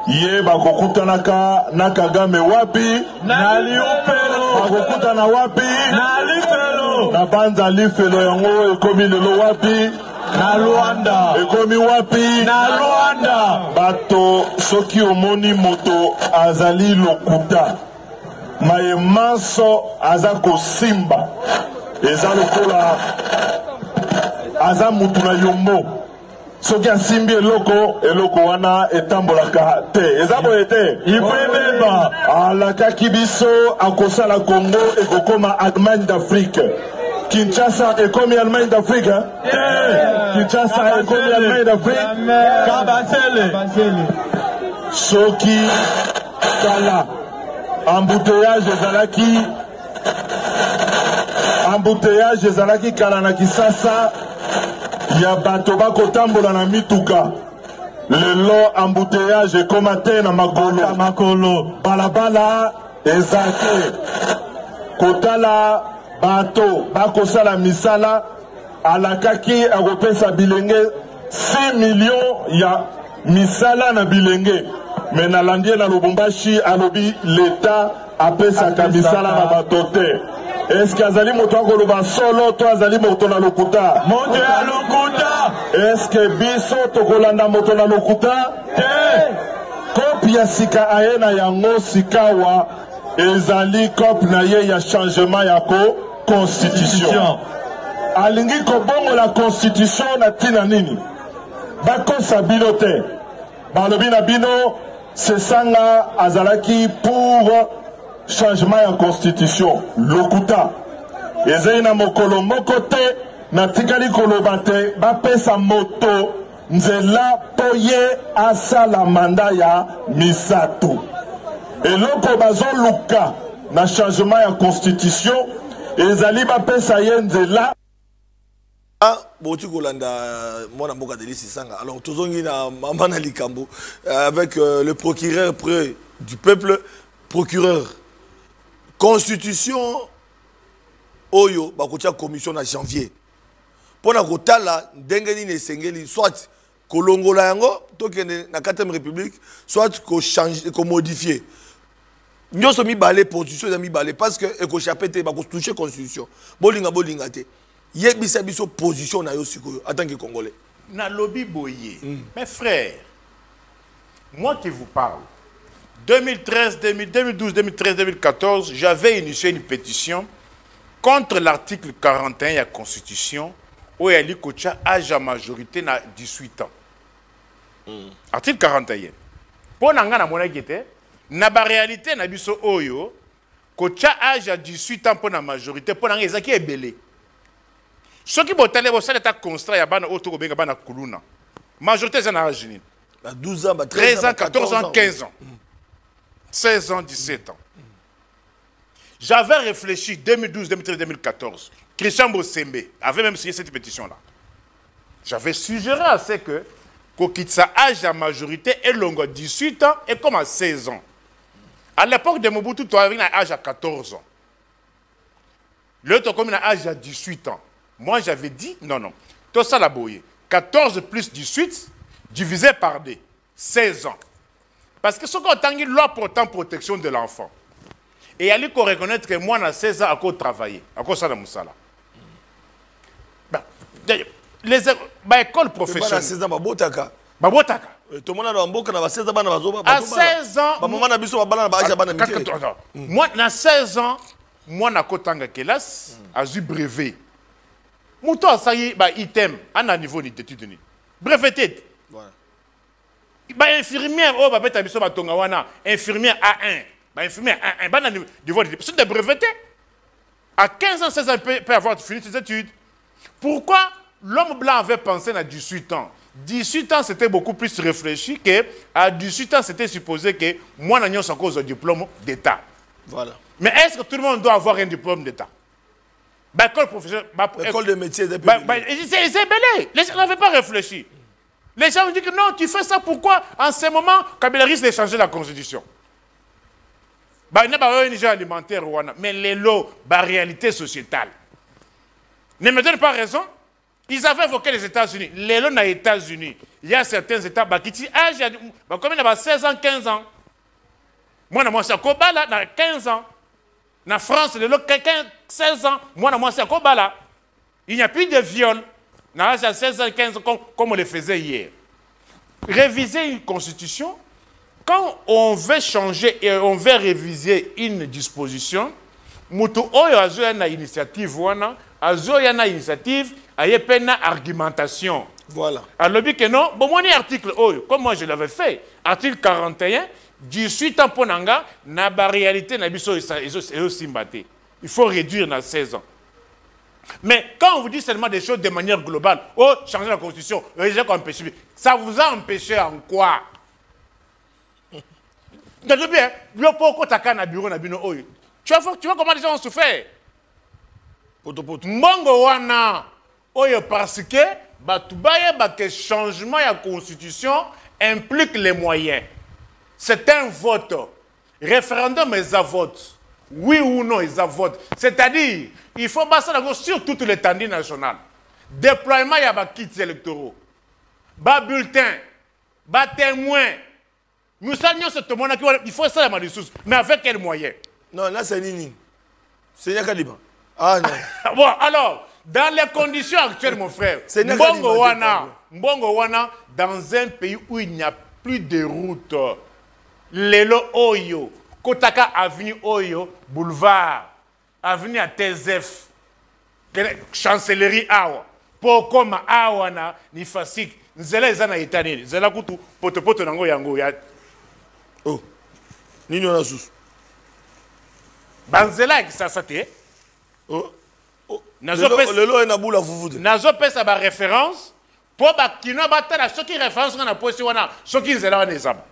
ye bakokutanaka na Kagame wapi na Liupelo bakokutana wapi na Lifelo na banza Lifelo yango ekomi lelo wapi na Rwanda ekomi wapi na Rwanda bato soki omoni moto azali lokuta maye manso aza kosimba eza lokola aza mutu na yombo soki asimbi eloko wana etambolaka te eza boye te ikwebeba alakaki biso akosala Congo ekokoma Allemagne d'Afrique Kinshasa ekomi Allemagne d'Afrique Kinshasa ekomi Allemagne d'Afrique Kabasele soki kala embouteillage ezalaki kala na Kisasa ya bato bakotambola na mituka lelo embouteillage ekoma te na makolo balabala eza te kotala bato bakosala misala alakaki akopesa bilenge 6 millions ya misala na bilenge me nalandie na Lubumbashi alobi leta apesaka misala na bato te eske azali moto akoloba solo to azali moto na lokuta moto ya lokuta eske biso tokolanda moto na lokuta te kopi ya sika aye na yango sikawa ezali kopi na ye ya changement ya constitution alingi kobongola constitution na tina nini bakosa bino te balobi na bino sesanga azalaki pour changement ya constitution lokuta ezali na mokolo moko te natikali koloba te bapesa moto nzela po ye asala manda ya misato eloko bazoluka na changement ya constitution ezali bapesa ye nzela Boti Kolanda, mon amour de Sanga. Alors, tous na Mamana Likambo, avec le procureur près du peuple, procureur. Constitution, Oyo, Bakotia commission en janvier. Pour la Kotala, Dengeni ne Sengeli, soit Kolongola yango, tokene na 4e République, soit qu'on change, qu'on modifie. Nous sommes mis balé, constitution, nous sommes mis balé, parce que qu'on chapete, qu'on touche la constitution. Bolinga te. Yebisa biso position na yo sikoyo en tant que Congolais. Na lobby boye. Mes frères, moi qui vous parle, 2013, 2012, 2013, 2014, j'avais initié une pétition contre l'article 41 de la Constitution où il y a dit que âge à majorité na 18 ans. Article 41. Pour nanga na mona gete, na ba réalité na biso oyo, que âge à 18 ans pour la majorité, pour nanga ezaki ebele. Ce qui est un constat, il y a un kuluna. Majorité, c'est un âge. 12 ans, 13 ans, 14 ans, 15 ans. 16 ans, 17 ans. J'avais réfléchi 2012, 2013, 2014. Christian Bossembe avait même signé cette pétition-là. J'avais suggéré à ce que Kokitsa âge à majorité est long à 18 ans et comme à 16 ans. À l'époque de Mobutu, tu avais un âge à 14 ans. L'autre, comme un âge à 18 ans. Moi, j'avais dit, non. Tout ça, la boye. 14 plus 18, divisé par 2. 16 ans. Parce que ce qu'on a une loi portant protection de l'enfant. Et il faut reconnaître que moi, à 16 ans, à quoi travailler. À quoi ça, la moussala. Les écoles professionnelles. À 16 ans, Babotaka. Tout le monde a 16 ans. À 16 ans. Moi, à 16 ans, moi, à Kotanga Kelas, à du brevet. Mouton, ça y est, item, à un niveau d'études. Breveté. Bah infirmière oh bah beta biso batonga wana infirmière A1 bah infirmière A1 bah du vote c'est des brevetés à 15 ans 16 ans peut avoir fini ses études. Pourquoi l'homme blanc avait pensé à 18 ans? 18 ans c'était beaucoup plus réfléchi que à 18 ans c'était supposé que moi n'ayons sans cause de diplôme d'état. Voilà. Mais est-ce que tout le monde doit avoir un diplôme d'état? Bah école professionnelle, école de métier c'est belé. Les gens n'avaient pas réfléchi. Les gens ont dit que non, tu fais ça pourquoi? En ce moment, Kabila risque de changer la constitution. Il n'y a pas un alimentaire, mais les lots, la réalité sociétale. Ne me donne pas raison. Ils avaient évoqué les États-Unis. Les lots dans les États-Unis, il y a certains États qui disent, comme il y a 16 ans, 15 ans. Moi, c'est Kobala, dans 15 ans. En France, les lots, quelqu'un 16 ans. Moi, c'est Kobala. Il n'y a plus de viol. À 16 ans, 15 ans, comme on le faisait hier. Réviser une constitution, quand on veut changer et on veut réviser une disposition, mutu oyo azo yana initiative wana, azo yana initiative, aye pena argumentation. Voilà. Alors que non, bon moi article oyo, comme moi je l'avais fait, article 41, 18 ans pour nanga, na ba réalité na biso et simbate. Il faut réduire na 16 ans. Mais quand on vous dit seulement des choses de manière globale, oh, changer la constitution, ça vous a empêché en quoi? Tu vois comment les gens ont souffert? Mbongo wana, parce que le changement de la constitution implique les moyens. C'est un vote. Référendum est un vote. Oui ou non, ils votent. C'est-à-dire, il faut passer sur toute l'étendue nationale. Déploiement, il y a des kits électoraux. Des bulletins, des témoins. Nous savions ce monde il faut ça, mais avec quels moyens? Non, là, c'est Nini. C'est Nyakaliba. Ah non. Bon, alors, dans les conditions actuelles, mon frère, Mbongo Wana, dans un pays où il n'y a plus de routes, Lelo Oyo, Kotaka Avenue Oyo, Boulevard, Avenue à TZF, Chancellerie Awa, Pokoma Awana, Nifasik, Nzela Ezana Itani, Nzela Kutu, Poto Nango Yango ya. Oh, Nini on a sous. Banzela qui ça te. Oh, le lot est na boula foufoude. Nazo pesa ba référence, pour ba kino batala, ceux qui référence na posi wana, ceux qui Nzela wana ezaba.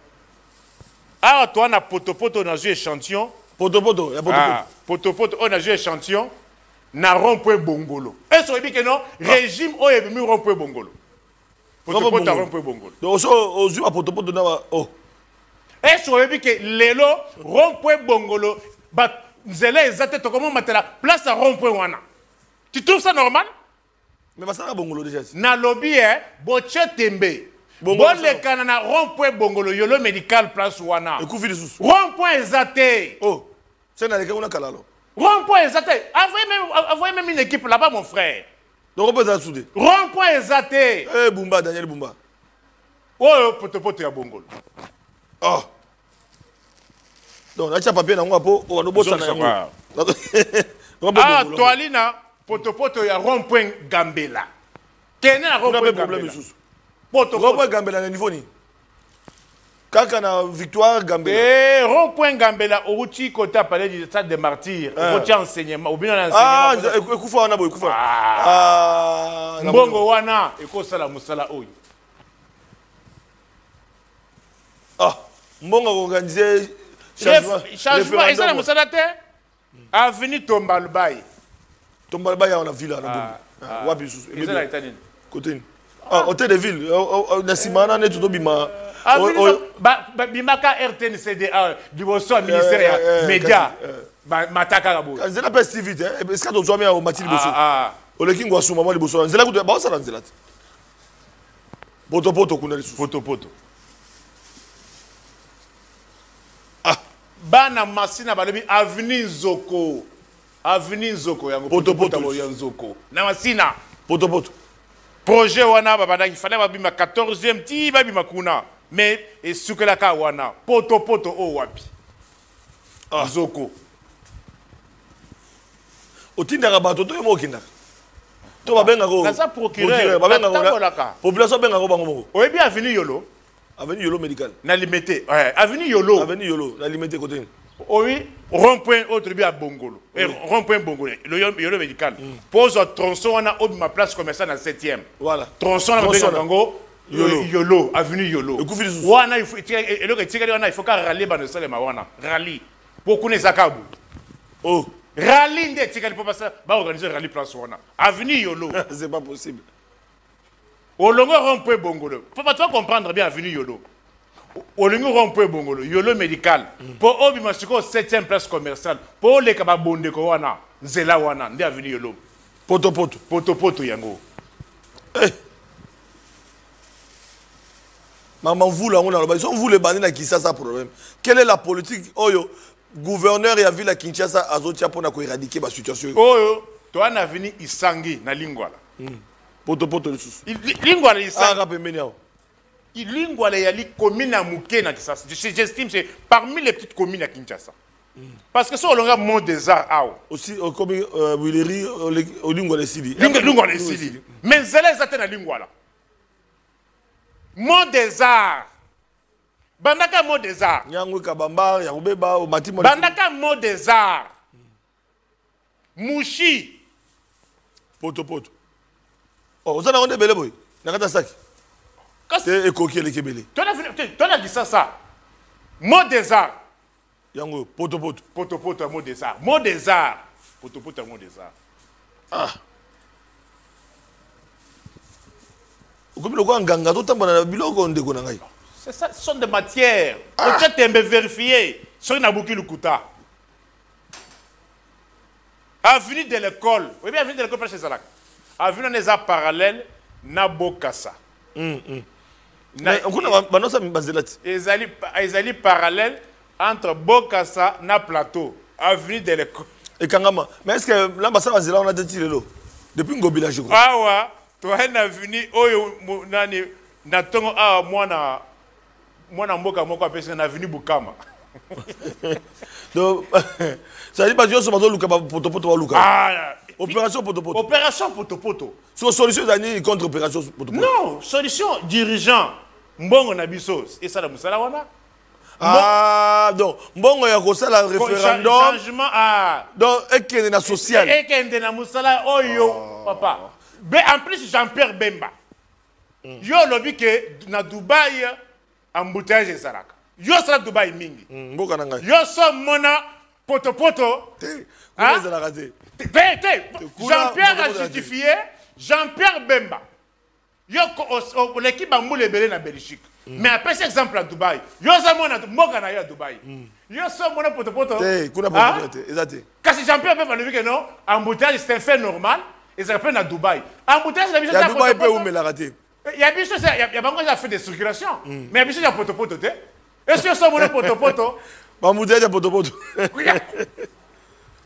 Ah, toi, on a poto, on a joué échantillon. Poto, on a joué échantillon. Na rompe bongolo. Est-ce que non? Régime, on est venu rompe bongolo. Poto, a rompe bongolo. Donc, on joue à poto, oh. Est-ce que les lots rompe bongolo, nzela ezate to comment mettre la place à rompe wana. Tu trouves ça normal? Mais ça va bongolo déjà. Na lobby, boche tembe. Bon le canana rond-point bongolo yolo médical place wana. Rond-point exaté. Oh, c'est dans lesquels on a calalo. Rond-point exaté. Envoyez même une équipe là-bas mon frère. Donc on peut ça soudé. Rond-point exaté. Eh Bumba, Daniel Bumba. Oh, poto ya bongolo. Oh. Donc là tu as papier na ngwa po o no bossa na ngwa. Ah, toalina poto ya rond-point Gambela. Quel est le rond-point Gambela? Rond-point Gambela na niveau ni. Kaka na victoire Gambela. Eh, rond-point Gambela outi kota palais du stade des martyrs. Outi enseignement ou bien enseignement. Ah, ekufa wana boy ekufa. Ah, mbongo wana ekosala musala oyo. Ah, mbongo organiser changement ezala musala te. Avenue Tombalbaye. Tombalbaye on a ville là. Wapi sous. Ezala itanine. Côté. Ah, hôtel de ville. Na simana ne tout bima. Bimaka RTNCDA du Bosso ministère média. Mataka rabo. Nzela pas si vite hein. Est-ce que tu dois mettre au Mathilde Bosso? O le kingo asuma mali Bosso. Nzela ku ba ça nzela. Poto kuna lisu. Poto. Ah, bana masina balobi avenue Nzoko. Avenue Nzoko yango poto ya Nzoko. Na masina poto. Projet wana babana il fallait babima 14e ti babima kuna mais et sukelaka wana poto o wapi Nzoko otindaka bato to mo kinda to babenga ko ça procureur babenga population benga ko bango moko oyebi avenue yolo Avenue Yolo médical. Na limité. Ouais, avenue Yolo. Avenue Yolo, la limité côté. Oui, rond-point autre bien à Bongolo. Rond-point Bongolo. Le Yolo médical. Pose un tronçon, on a ma place commerciale dans le 7e. Voilà. Tronçon, on a Congo. Yolo, avenue Yolo. Wana, il faut qu'à rallier dans le salé, rallye. Pour qu'on ait Zakabu. Oh. Rallye, il faut passer, organiser rallye place Wana. Avenue Yolo. C'est pas possible. Au long rond-point Bongolo. Faut pas comprendre bien avenue Yolo. Au long rond-point Bongolo, Yolo médical. Pour Obimasiko 7e place commerciale. Pour les Kababonde Kowana, Zela Wana, de avenue Yolo. Poto poto. Poto poto yango. Maman, vous là, vous les bandits qui ça problème. Quelle est la politique? Oyo, gouverneur et la ville à Kinshasa, Azotia pour éradiquer la situation. Oyo, toi on a venu Isangi na Lingwala. Poto poto le sous. Lingwala Isangi. Ah, rappelez-moi. Lingwala yali commune à Mouké na Kinshasa. J'estime c'est parmi les petites communes à Kinshasa. Parce que ça on a Mont des Arts. Aussi comme Willery au Lingwala Sidi. Lingwala Sidi. Mais zela zaté na Lingwala. Mont des Arts. Bandaka Mont des Arts. Nyangwe Kabamba, Yarubeba, au Matimo. Bandaka Mont des Arts. Mouchi. Poto poto. Oh, vous avez un belé boy. Nakata sak. C'est écoquille les kebele. Tu as dit ça. Mont des Arts. Yango, poto poto. Poto poto, Mont des Arts. Mont des Arts. Poto poto, Mont des Arts. Ah. Comme le quoi nganga tout temps na biloko ndeko na ngai. C'est ça, ce sont des matières. Peut-être tu peux vérifier sur Nabuki Lukuta. Avenue de l'école. Oui, bien avenue de l'école près chez Zalak. Avenue des arts parallèles Nabokassa. Ils parallèle entre Bokassa et Plateau. Avenue de l'école. Et Kangama. Mais est-ce que l'ambassade va on a détiré l'eau depuis Ngobila je crois. Ah ouais. Toi, une avenue, oh, nani, natongo ah moi mboka moko apesi na avenue Bukama. Donc, ça dit pas que je suis luka poto poto luka. Ah, opération poto poto. Opération poto poto. Sur solution d'année contre opération poto poto. Non, solution dirigeant mbongo na biso et ça la musala wana. Ah, donc mbongo ya ko sala référendum. Changement ah. Donc ekende na social. Ekende na musala oyo papa. En plus, Jean-Pierre Bemba. Yo lobby que na Dubaï, embouteillage et Saraka. Yo sera Dubaï mingi. Yo so mona poto poto. Jean-Pierre a justifié. Jean-Pierre Bemba. Yo l'équipe a moulé belé na Belgique. Mais après cet exemple à Dubaï, yo so mona moga na yo à Dubaï. Yo so mona poto poto. Kasi Jean-Pierre Bemba lobby que non, embouteillage c'est un fait normal. Et ça fait à Dubaï. En bouteille, c'est la mission. Dubaï peut où me la rater. Il y a bien sûr, il y a pas encore fait des circulations. Mais il y a bien sûr, il y a poto poto. Est-ce que ça mon poto poto? Bambouteille, il y a poto poto.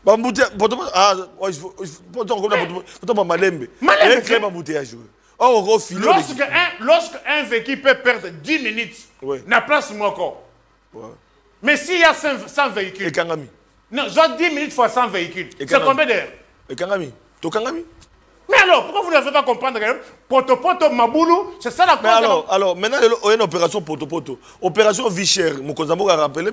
Bambouteille, poto poto. Ah, il faut poto poto malembe. Malembe. Crème embouteillage. Oh, gros filet. Lorsque un véhicule peut perdre 10 minutes, na place moi encore. Mais s'il y a 100 véhicules. Et Kangami. Non, genre 10 minutes fois 100 véhicules. C'est combien d'heures? Et Kangami. Tokangami. Mais alors, pourquoi vous ne faites pas comprendre que poto poto maboulou, c'est ça la cause. Alors, maintenant, il y a une opération poto poto. Opération vie chère. Mon cousin a rappelé,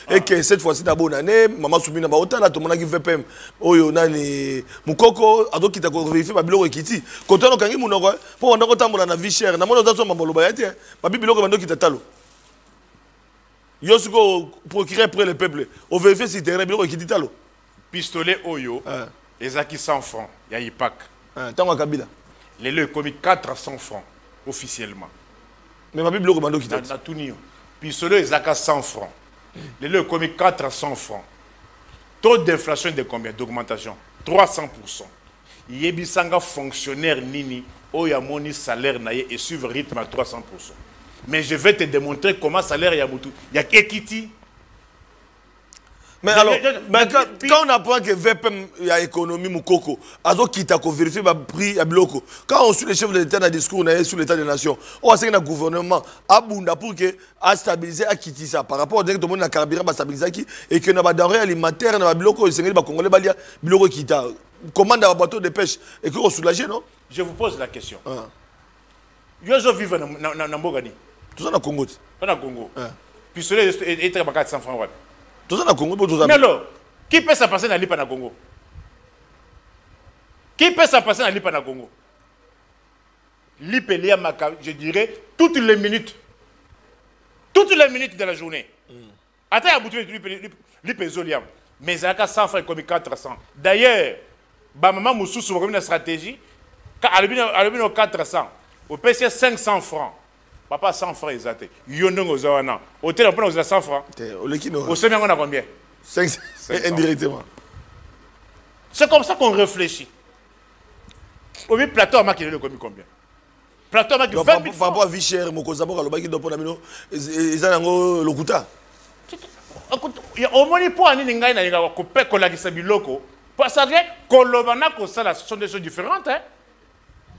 et que cette fois-ci, la bonne année, maman Soumina Baota, là, tout le monde qui fait PM. Oyo, nani, Moukoko, ado qui t'a vérifié, ma biloko ekiti. Quand on a gagné mon oreille, pour on a autant de vie chère, na mon autant ma bolo bayate, ma biloko mando qui t'a talo. Yosuko, procurer après le peuple, on vérifie si terrain biloko ekiti talo. Pistolet Oyo, les acquis 100 francs, il y a IPAC. Tant Kabila. Les lots commis 400 francs officiellement. Mais ma Bible commando qui t'a. Puis ceux-là, ils ont 100 francs. Les lots commis 400 francs. Taux d'inflation de combien? D'augmentation 300%. Yebisanga fonctionnaire nini, oyamoni salaire naye et suivre rythme à 300%. Mais je vais te démontrer comment salaire yamutu. Il y a Ekiti. Mais alors, quand on apprend que VPM y a économie Moukoko, azo kita ko vérifier le prix à Biloko. Quand on suit les chefs de l'État dans le discours sur l'État des Nations, on sait que le gouvernement a bunda pour que a stabiliser à Kiti ça par rapport à tout le monde na carburant ba stabiliser qui et que na ba denrées alimentaires na ba Biloko et Sénégal ba congolais balia Biloko kita. Commande un bateau de pêche et que on soulager non? Je vous pose la question. Yo je vive na Mbogani. Tout ça na Congo. Pas na Congo. Pistolet est très 400 francs. Tout ça na Congo, tout ça. Mais alors, qui peut s'en passer dans l'IPA na Congo? Qui peut s'en passer dans l'IPA na Congo? L'IPA, je dirais, toutes les minutes. Toutes les minutes de la journée. Attends, il y a beaucoup de l'IPA Zoliam. Mais il y a 100 francs comme 400. D'ailleurs, maman Moussou sur une stratégie, à l'objet 400, au PC 500 francs. Papa 100 francs, ils ont été. Yondong aux Awana. Au téléphone, on a 100 francs. Au semaine, on a combien? 500. Indirectement. C'est comme ça qu'on réfléchit. Au milieu, Plateau a marqué le combien? Plateau a marqué 20 000 francs. Par rapport à vie chère, mon cousin, il doit prendre ils ont le Kuta. Au moins, pour aller dans parce que ce sont des choses différentes.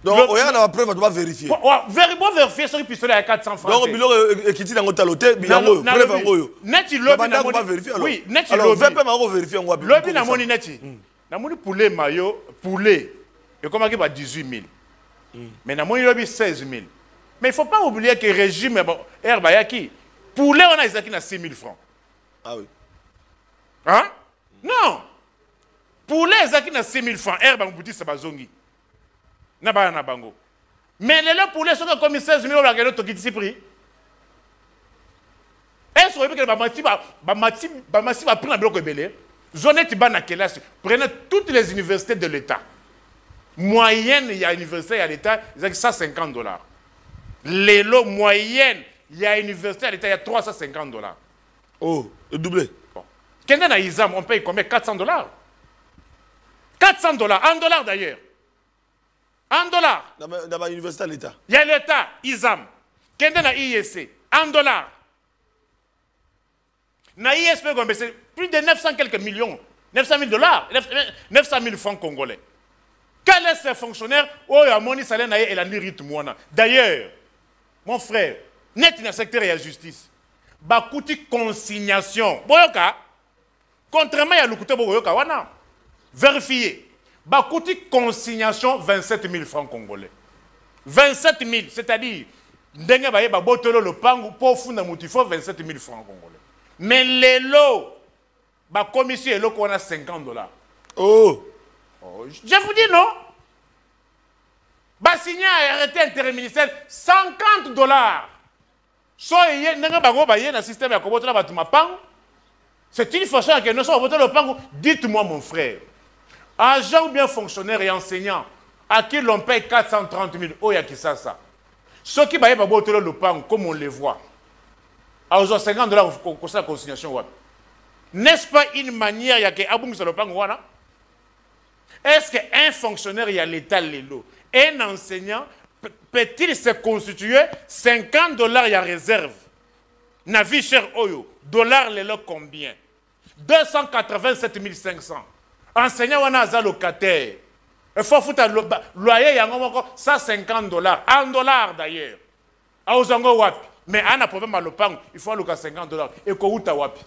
Donc, il y a une preuve, on doit vérifier. Vérifier sur le pistolet à 400 francs. Donc, il y a une preuve, on doit vérifier. Oui, alors, vérifier. Lobby na moni neti. Na moni poulet mayo, poulet. Et comment il va 18 000. Mais na moni lobby 16 000. Mais il ne faut pas oublier que le régime Herbayaki, poulet on a Isaki na 6 000 francs. Ah oui. Hein? Non. Poulet Isaki na 6 000 francs. Herbangouti Sabazongi. Na bango. Mais les poulets sont comme 16 000 euros qui ont été pris. Est-ce que Bamati va prendre un bloc de belé? Zonette Banakelas, prenez toutes les universités de l'État. Moyenne, il y a une université à l'État, ils ont 150 $. Les lots moyenne, il y a une université à l'État, il y a 350 $. Oh, le doublé. Bon. Quand on a Isam, on paye combien? 400 $. 400 $, en dollars d'ailleurs. En dollars. Dans l'université à l'État. Il y a l'État, Isam. Quand on a ISC, en dollars. Na ISP, c'est plus de 900 quelques millions. 900 000 $. 900 000 francs congolais. Quel est ce fonctionnaire? Oh, il y a mon salaire et la rythme. D'ailleurs, mon frère, net dans le secteur de la justice, bakouti consignation. Boyoka, contrairement à l'Ukuta Boyoka, wana, vérifiez. Bakouti consignation 27 000 francs congolais. 27 000, c'est-à-dire, ndenge baye babotolo le pangu pour funda mutifo 27 000 francs congolais. Mais les lots, la commission est là qu'on a 50 $. Oh. Je vous dis non. Signé a arrêté interministériel 50 $. C'est une façon que nous sommes le pango. Dites-moi, mon frère, agent ou bien fonctionnaire et enseignant, à qui l'on paye 430 000 €, il y a ça. Ceux qui baillent le pango, comme on les voit. À 50 $ pour la consignation. N'est-ce pas une manière, il y a que Aboum sur le plan. Est-ce qu'un fonctionnaire, il y a l'État, un enseignant, peut-il se constituer 50 $, il y a réserve? Na vie cher Oyo, dollars, combien? 287 500. Enseignant, on a un locataire. Il faut foutre le loyer, il y a 150 $. En dollars d'ailleurs. À Ozango Wapi. Mais on a un problème à l'opang, il faut aller à 50 $. Et Kouta Wapi.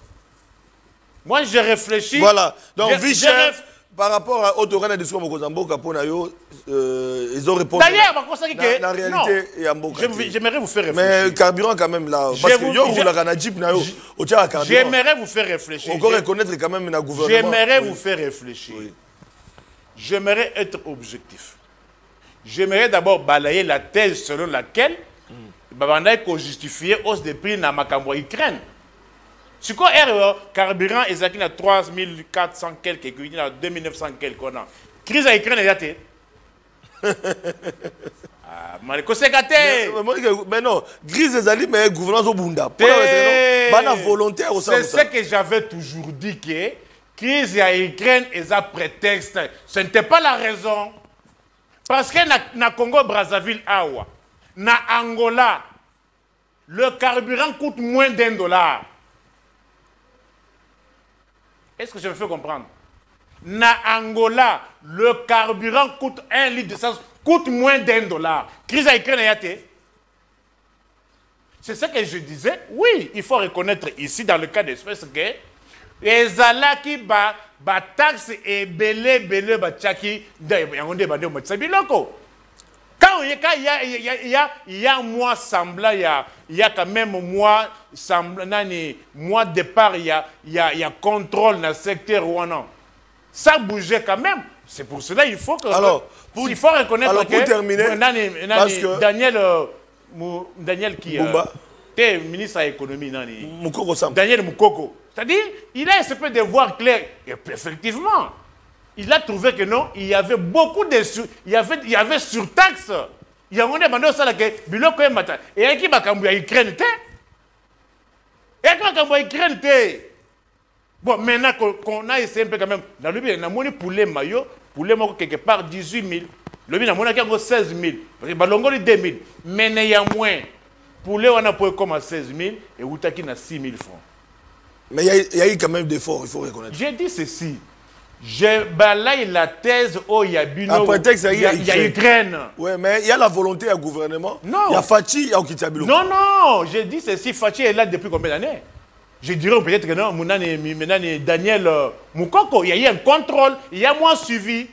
Moi, j'ai réfléchi. Voilà. Donc, Vichel, par rapport à Autorana de Souamo Kozambo, ils ont répondu. D'ailleurs, la réalité est en Boka. J'aimerais vous faire réfléchir. Mais carburant, quand même, là. Parce que yo, la Ranadjip, j'aimerais vous faire réfléchir. On peut reconnaître quand même le gouvernement. J'aimerais vous faire réfléchir. Oui. J'aimerais être objectif. J'aimerais d'abord balayer la thèse selon laquelle il faut justifier hausse des prix dans ma Ukraine. Si quoi carburant est à 3400 quelques, et à 2900 quelques. Crise à Ukraine est gâtée. Mais non, crise des alliés, mais gouvernance au Bunda. C'est ce que j'avais toujours dit que crise à Ukraine est un prétexte. Ce n'était pas la raison. Parce que na Congo Brazzaville awa. Na Angola, le carburant coûte moins d'$1. Est-ce que je me fais comprendre? Na Angola, le carburant coûte 1 litre d'essence, coûte moins d'$1. Crise à Ukraine, c'est ce que je disais. Oui, il faut reconnaître ici, dans le cas d'espèce, que les ala qui ba taxe et belé tchaki, 4 Quand il y a un mois semblant, il y a quand même mois semblant, mois départ, il y a contrôle dans le secteur ou non. Ça bougeait quand même. C'est pour cela qu'il faut que... Alors, il faut reconnaître alors, pour que... terminer, parce que... Daniel qui... Bumba. T'es ministre de l'économie. Moukoko Sam. Daniel Moukoko. C'est-à-dire, il a essayé de voir clair. Et effectivement, il a trouvé que non, il y avait beaucoup de... Il y avait surtaxe. Il y a demandé ça que biloko est matin. Et qui va cambier Ukraine? Et qui va cambier Ukraine? Bon, maintenant qu'on a essayé un peu quand même, dans le but, on a monnaie poulet maillot, poulet maillot quelque part 18 000. Le but, on a monnaie 16 000. Parce que Balongo, 2 000. Mais il y a moins. Poulet, on a pour comme à 16 000 et Outaki a 6 000 francs. Mais il y a eu quand même d'efforts, il faut reconnaître. J'ai dit ceci. Je balaye la thèse où il y a Bino. Il y a Ukraine. Oui, mais il y a la volonté du gouvernement. Non. Il y a Fachi, il y a Okitiabilo. Non, non. J'ai dit ceci. Fachi est là depuis combien d'années? Je dirais peut-être que non, Daniel Moukoko, il y a eu un contrôle, il y a moins suivi.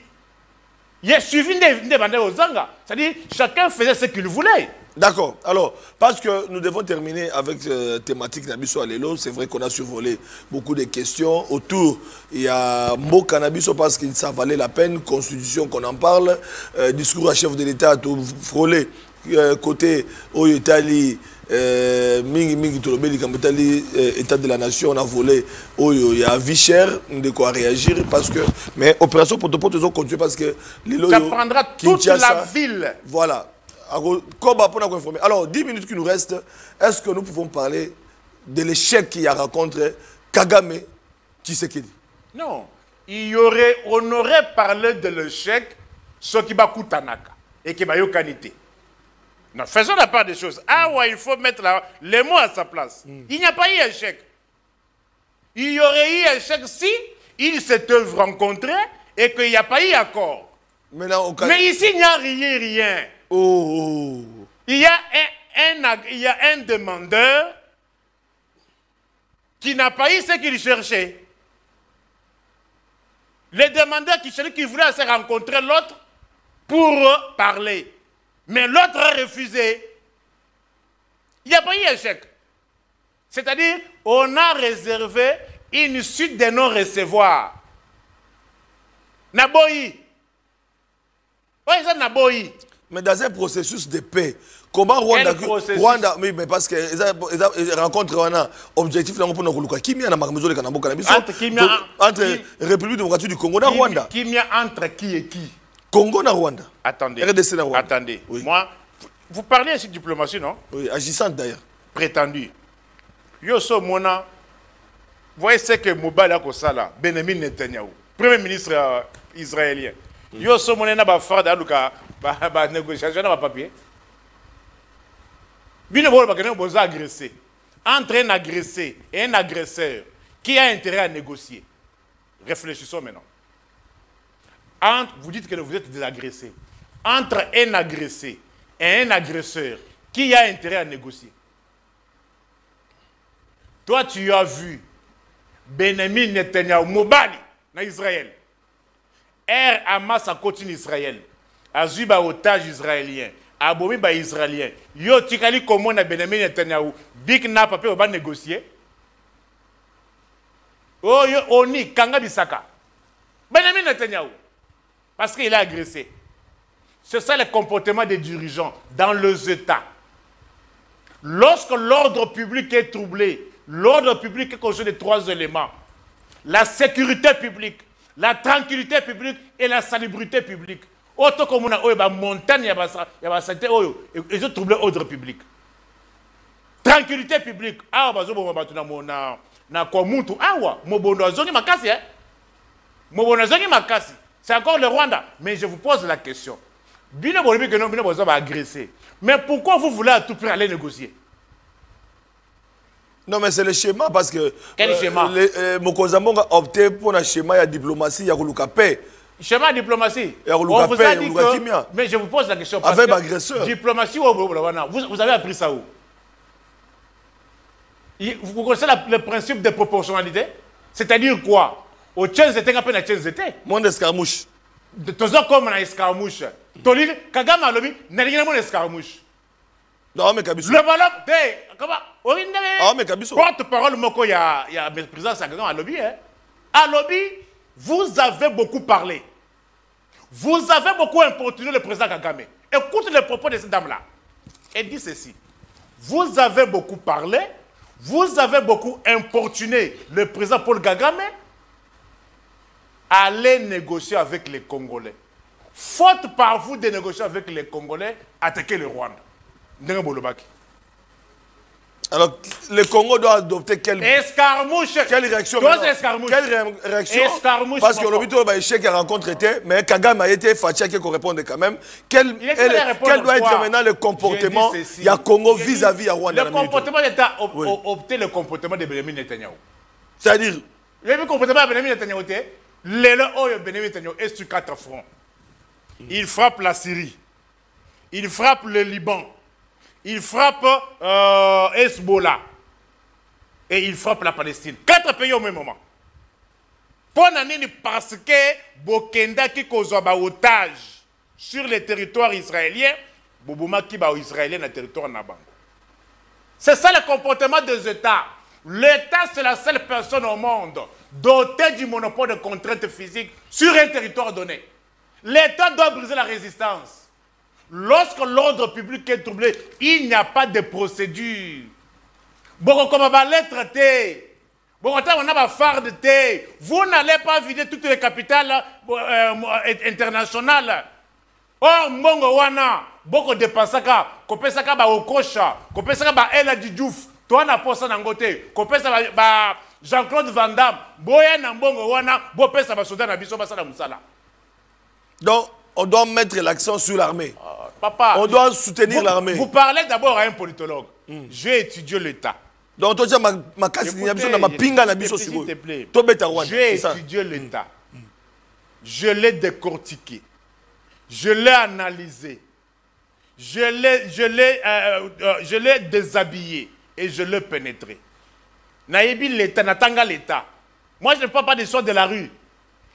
Il y a suivi des bandits aux Zanga. C'est-à-dire, chacun faisait ce qu'il voulait. D'accord. Alors, parce que nous devons terminer avec thématique Nabiso Alelo, c'est vrai qu'on a survolé beaucoup de questions autour. Il y a mot Nabiso parce que ça valait la peine, constitution qu'on en parle, discours à chef de l'État, tout frôlé, côté Oyetali. Mingi Tolobeli comme état de la nation on a volé il y a vie chère de quoi réagir parce que mais opération Potopoto ils ont continué parce que ça prendra toute la ville. Voilà. Alors 10 minutes qui nous restent, est-ce que nous pouvons parler de l'échec qu'il y a rencontré Kagame Tshisekedi? Non, on aurait parlé de l'échec ce qui va coûter Tanaka et qui va y qualité. Non, faisons la part des choses. Ah ouais, il faut mettre les mots à sa place. Il n'y a pas eu échec. Il y aurait eu échec si ils s'étaient rencontrés et qu'il n'y a pas eu accord. Mais ici, il n'y a rien. Oh. Il y a un demandeur qui n'a pas eu ce qu'il cherchait. Le demandeur qui voulait se rencontrer l'autre pour parler. Mais l'autre a refusé. Il n'y a pas eu échec. C'est-à-dire, on a réservé une suite de non-recevoir. Naboyi. Oui, c'est Naboyi. Mais dans un processus de paix, comment Rwanda, mais parce que les rencontres on a objectif là pour nous qui mis en marmezo le Kanambo Cannabis entre République démocratique du Congo et Rwanda. Qui mis entre qui et qui? Congo et Rwanda. Attendez. RDC et Rwanda. Attendez. Oui. Moi, vous parlez ainsi de diplomatie, non? Oui, agissante d'ailleurs. Prétendu. Yo so mona. Vous voyez ce que Mobala Kosala, Benjamin Netanyahu, Premier ministre israélien. Yo so mona na ba faire d'aluka ba négociation na ba papier. Bino bo ba kena boza agressé. Entre un agressé et un agresseur, qui a intérêt à négocier? Réfléchissons maintenant. Vous dites que vous êtes des agressés. Entre un agressé et un agresseur, qui a intérêt à négocier? Toi, tu as vu Benjamin Netanyahu, Mobali, en Israël. Hamas a continué Israël. Azuba otage israélien. Abomi ba israélien. Yo, tikali comment na Benjamin Netanyahu. Big na papier, on va négocier. Oh, yo, oni, Kanga Bisaka. Benjamin Netanyahu. Parce qu'il a agressé. C'est ça le comportement des dirigeants dans les États. Lorsque l'ordre public est troublé, l'ordre public est constitué de 3 éléments. La sécurité publique, la tranquillité publique et la salubrité publique. Autant comme on a montagne, il y a santé, ils ont troublé l'ordre public. Tranquillité publique. Ah, c'est encore le Rwanda. Mais je vous pose la question. Bino Bolivie que non, Bino Bolivie va agresser. Mais pourquoi vous voulez à tout prix aller négocier? Non, mais c'est le schéma parce que. Quel schéma? Mokozambo a opté pour un schéma, il y a diplomatie, il y a Roulouka paix. Schéma diplomatie. On vous a dit que. Mais je vous pose la question. Avec l'agresseur. Diplomatie, vous avez appris ça où? Vous connaissez le principe de proportionnalité? C'est-à-dire quoi? Au tchéz était un peu na tchéz était. Moins d'escarmouche. Tozo comme na escarmouche. Toli Kagame alobi na lingina mon escarmouche. Non mais Kabiso. Le ballon de comment Ah mais Kabiso. Porte-parole moko ya président Sagagam alobi hein. Alobi, vous avez beaucoup parlé. Vous avez beaucoup importuné le président Kagame. Écoute les propos de cette dame-là. Elle dit ceci. Vous avez beaucoup parlé, vous avez beaucoup importuné le président Paul Kagame. Allez négocier avec les Congolais. Faute par vous de négocier avec les Congolais, attaquez le Rwanda. Alors, le Congo doit adopter quelle réaction Quelle réaction Parce que l'hôpital a échec à rencontre mais Kagame a été fatigué qu'on réponde quand même. Quel doit être maintenant le comportement il y a Congo vis-à-vis à Rwanda? Le comportement d'État opté le comportement de Benjamin Netanyahu. C'est-à-dire le comportement de Benjamin Netanyahu, Benjamin Netanyahu est sur 4 fronts. Il frappe la Syrie. Il frappe le Liban. Il frappe Hezbollah. Et il frappe la Palestine. 4 pays au même moment. Parce que Bokenda qui cause otage sur le territoire israélien, Bobouma qui va israélien dans le territoire Nabango. C'est ça le comportement des États. L'État, c'est la seule personne au monde dotée du monopole de contraintes physiques sur un territoire donné. L'État doit briser la résistance. Lorsque l'ordre public est troublé, il n'y a pas de procédure. Bon, comme on va lettre T, bon, on a phare de T. Vous n'allez pas vider toutes les capitales internationales. Or, Mbongo Wana, beaucoup de Pasaka, Kopesaka ba Okosha, Kopesaka ba Ella Djouf, toi na posa nangote, Kopesaka ba Jean-Claude Van Damme, Boya na Mbongo Wana, Bopesa ba Soda na Biso Basala Moussala. Donc, on doit mettre l'accent sur l'armée. Papa, on doit soutenir l'armée. Vous parlez d'abord à un politologue. J'ai étudié l'État. Donc, toi, ma casse de ma pinga na biso s'il te plaît. J'ai étudié l'État. Je l'ai décortiqué. Je l'ai analysé. Je l'ai déshabillé. Et je l'ai pénétré. Naïbi l'État, Natanga l'État. Moi, je ne parle pas des soins de la rue.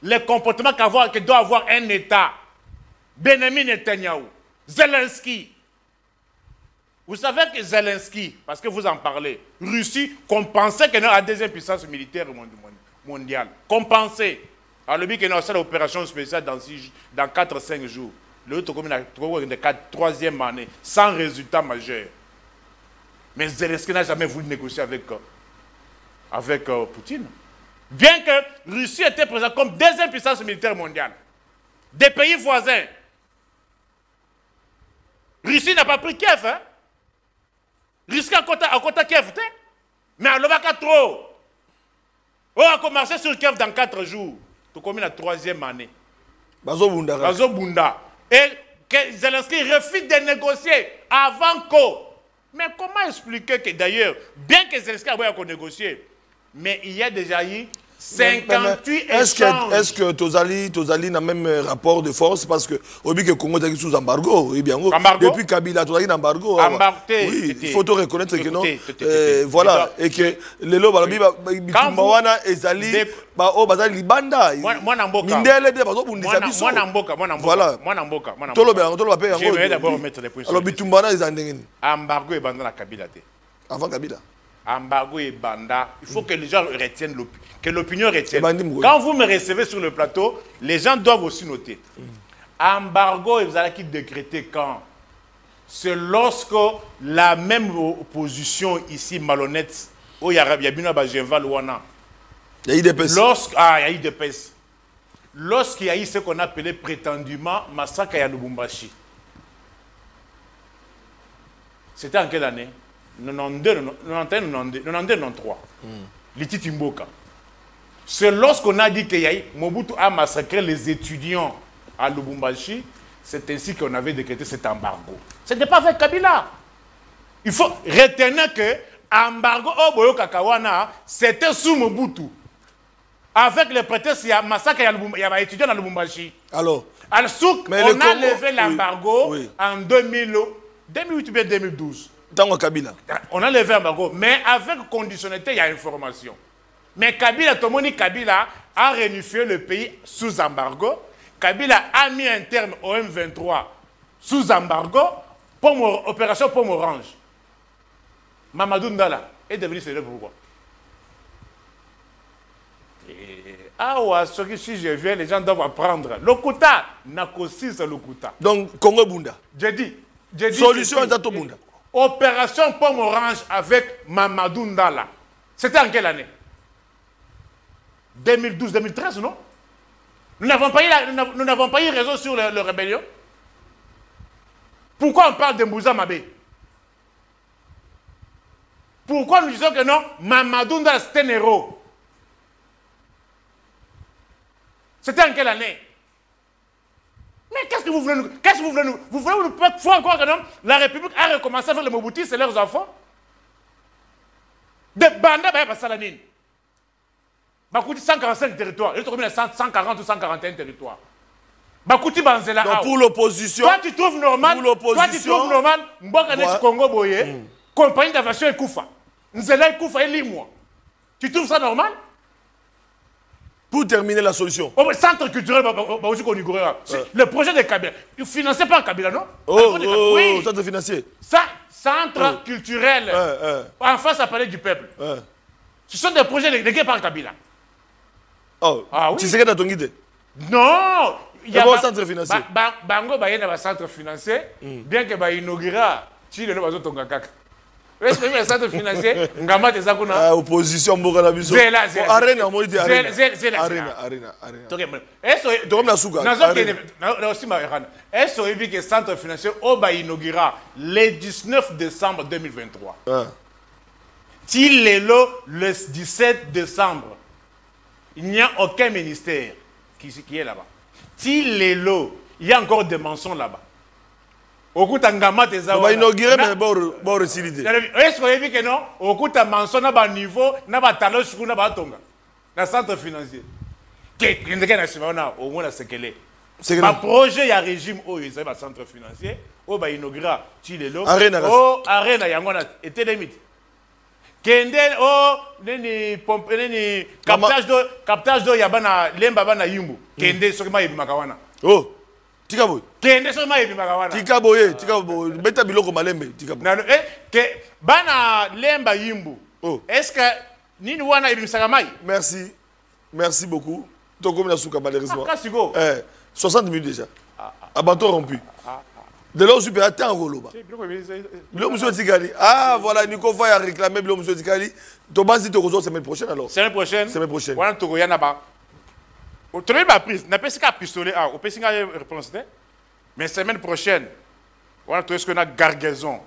Les comportements que doit avoir un État. Benjamin Netanyahu. Zelensky. Vous savez que Zelensky, parce que vous en parlez, Russie, qu'on pensait qu'elle est la deuxième puissance militaire mondiale. Qu'on pensait. Alors, le but qu'il y a une opération spéciale dans 4-5 jours. L'autre commune a 3e année, sans résultat majeur. Mais Zelensky n'a jamais voulu négocier avec Poutine. Bien que Russie était présente comme deuxième puissance militaire mondiale. Des pays voisins. Russie n'a pas pris Kiev, hein? Russie a côté Kiev, mais elle n'a pas trop. On a commencé sur Kiev dans 4 jours. Tout comme la 3e année. Bazo Bunda. Et que Zelensky refuse de négocier avant que. Mais comment expliquer que d'ailleurs, bien que Zelensky ait négocié, mais il y a déjà eu 58 échanges. Est-ce que Tozali n'a même rapport de force parce que au but que Congo est sous embargo, depuis Kabila, Tozali a embargo. Oui, il faut te reconnaître que non. Voilà, et que les lois Bitumbawana et Zali, Bazali Banda. Mindele de Bazo Bundisa Biso. Voilà. Je vais d'abord mettre les points sur alors Bitumbana est en embargo et Banda la Kabila. Avant Kabila. Embargo et Banda, il faut que les gens retiennent l'opinion retienne. Quand vous me recevez sur le plateau, les gens doivent aussi noter. Embargo, vous allez décréter quand? C'est lorsque la même opposition ici, malhonnête, où il y a bien Wana. Il y a eu des pèses. Il y a eu des pèses. Lorsqu'il y a eu ce qu'on appelait prétendument massacre à Lubumbashi. C'était en quelle année? 92, 93. Liti Mboka. C'est lorsqu'on a dit que Mobutu a massacré les étudiants à Lubumbashi, c'est ainsi qu'on avait décrété cet embargo. Ce n'était pas avec Kabila. Il faut retenir que l'embargo au Kakawana, c'était sous Mobutu. Avec le prétexte qu'il y a massacre, il y a étudiants à Lubumbashi. Alors, on a levé l'embargo en 2008 ou bien 2012. On a levé l'embargo, mais avec conditionnalité, il y a information. Mais Kabila, Tomoni Kabila a réunifié le pays sous embargo. Kabila a mis un terme au M23 sous embargo pour opération Pomme Orange. Mamadou Ndala est devenu célèbre pourquoi? Ah ouais, si je viens, les gens doivent apprendre. Lokuta, Nakosis Lokuta. Donc, Congo Bunda. J'ai dit. Solution à Zato Bunda. Opération Pomme Orange avec Mamadou Ndala. C'était en quelle année? 2012-2013, non? Nous n'avons pas eu raison sur le rébellion. Pourquoi on parle de Mbouza Mabé? Pourquoi nous disons que non, Mamadou Ndala c'était un héros? C'était en quelle année? Mais qu'est-ce que vous voulez nous... Qu'est-ce que vous voulez nous... Vous voulez nous faire croire que non, la République a recommencé à faire les Mobutis et leurs enfants? Des bandits, bah, ça la mine. Bakouti 145 territoires. Il est 140 ou 141 territoires. Bakouti Banzela. Donc pour l'opposition. Toi tu trouves normal. Toi tu trouves normal. Mboka Congo Boye. Compagnie d'aviation Ekoufa. Nzela Ekoufa et Limwa. Tu trouves ça normal? Pour terminer la solution. Oh, centre culturel, le projet de Kabila. Financé par Kabila, non? Oui. Centre financier. Ça, centre culturel. En face, ça parlait du peuple. Ce sont des projets légués par Kabila. Oh, ah oui. Tu sais que dans ton guide? Non! Il y a un centre financier. Bango, il y a un centre financier, bien que bah inaugura, tu le vois ton kaka. Est-ce que le centre financier, ngama te zakuna? Opposition mbokana biso. Arena molite arena. Arena. Est-ce donc na suka. Na aussi ma erana. Est-ce que le centre financier oba inaugura le 19 décembre 2023? Le 17 décembre, il n'y a aucun ministère qui est là-bas. Il y a encore des mensonges là-bas. Okuta ngama teza. On va inaugurer mais bon resilité. Est-ce que vous que non? Okuta mensonge na ba niveau, na ba talent sur na ba tonga. Na centre financier. Que ndeke na simona au moins la sekele. Ma projet ya régime o ils ba centre financier, o ba inaugura Chilelo. Arena yangona était limite. Kende neni pompe neni captage do yabana lemba bana yimbu. Kende sokima yebimaka wana. Oh. Tikaboy. Kende sokima yebimaka wana. Tikaboy. Beta biloko malembe tikaboy. Na ke bana lemba yimbu. Oh. Est-ce que nini wana yebimisaka mai? Merci beaucoup. Toko na suka malheureusement. 60 minutes déjà. Abato rompu. De l'eau super attends Roloba. Ah voilà, Nico va réclamer Bilo Monsieur Tikali. Tobanzi Tokozo semaine prochaine alors. Semaine prochaine. Voilà Togo Yanaba. Au travail ma prise, n'a pas si qu'à pistolet A, au pessinga réponse. Mais semaine prochaine, voilà tout ce qu'on a gargaison.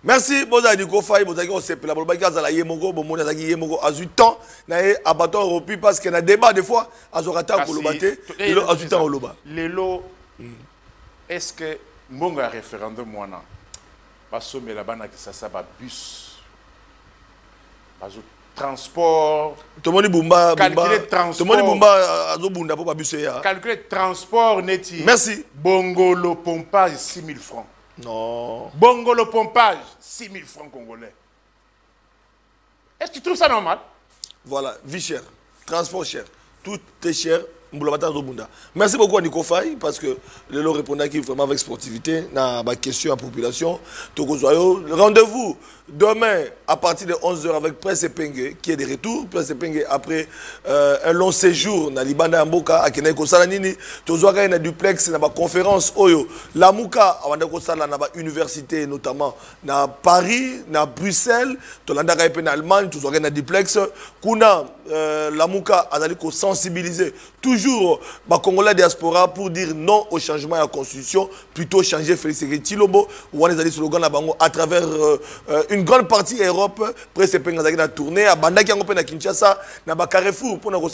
Merci Boza Nico Faye, Boza qui s'est la bolba qui a la Yemogo, Bomona Zaki Yemogo a eu temps, n'a abattu rompu parce qu'il y a débat des fois à Zorata Kolobate, il a eu temps au Loba. Lélo, est-ce que Monga référendum moana parce que là-bas ça va bus parce transport tout le monde bumba calculer transport tout le monde bumba azo bunda pour bus ya calculer transport neti merci bongolo pompage 6 000 francs non bongolo pompage 6 000 francs congolais. Est-ce que tu trouves ça normal? Voilà, vie chère, transport cher, tout est cher. Merci beaucoup à Nico Faye parce que le lot répondait qui vraiment avec sportivité na ma question à la population. Rendez-vous demain à partir de 11h avec Presse Pengue qui est de retour. Presse Pengue après un long séjour na Libanda Mboka à Keneko Salanini. Tozwaka na duplex na ma conférence Oyo. La Mouka à Wandeko Sala na ba université notamment na Paris, na Bruxelles, Tolanda Kaipe na Allemagne, tozwaka na duplex. Kuna la Mouka azali ko sensibiliser toujours ma Congolais diaspora pour dire non au changement de la constitution, plutôt changer Félix Tshisekedi ou on est allé slogan à travers une grande partie Europe, après c'est une tournée à Bandaki à Kinshasa, na ba Carrefour pour nous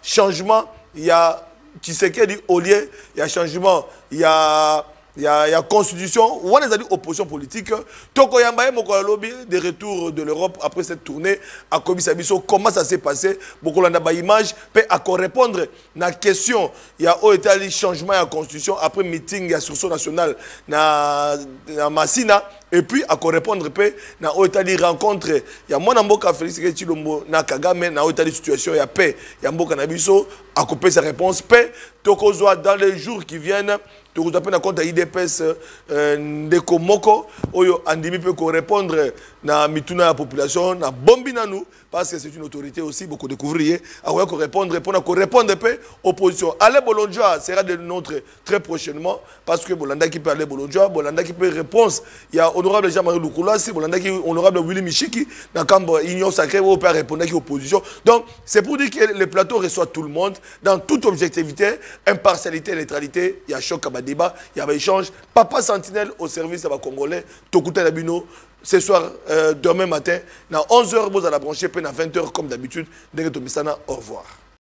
changement, il y a Tshisekedi au lieu, il y a changement, il y a il y a constitution, on a dit opposition politique. Toko Yambaye Mokola lobby de retour de l'Europe après cette tournée à Kobi Sabiso, comment ça s'est passé? Beaucoup on a ba image, peut répondre à la question. Il y a au état changement à la constitution après meeting il y a sursaut national na Massina. Et puis, à répondre, na otali rencontre, il y a mon amboka Félix Chilombo na Kagame, na otali situation, il y a paix, il y a mboka nabiso, à couper sa réponse, paix, tokozwa dans les jours qui viennent, tokozwa pe na compte IDPS ndeko moko, oyo andimi peut répondre na mituna la population, na bombi na nous, parce que c'est une autorité aussi, beaucoup de couvriers, à répondre, pour répondre peu opposition. Allez Bolonjoa sera de notre très prochainement, parce que Bolanda qui peut aller Bolonjoa, Bolanda qui peut répondre, il y a honorable Jean-Marie Lukula, c'est honorable Willy Michiki, dans le camp Union Sacrée, où on peut répondre à l'opposition. Donc, c'est pour dire que le plateau reçoit tout le monde, dans toute objectivité, impartialité, neutralité, il y a choc à débat, il y a échange. Papa Sentinelle au service à Congolais, Tokuta Labino, ce soir, demain matin, à 11h, vous allez brancher, puis à 20h, comme d'habitude, dès que au revoir.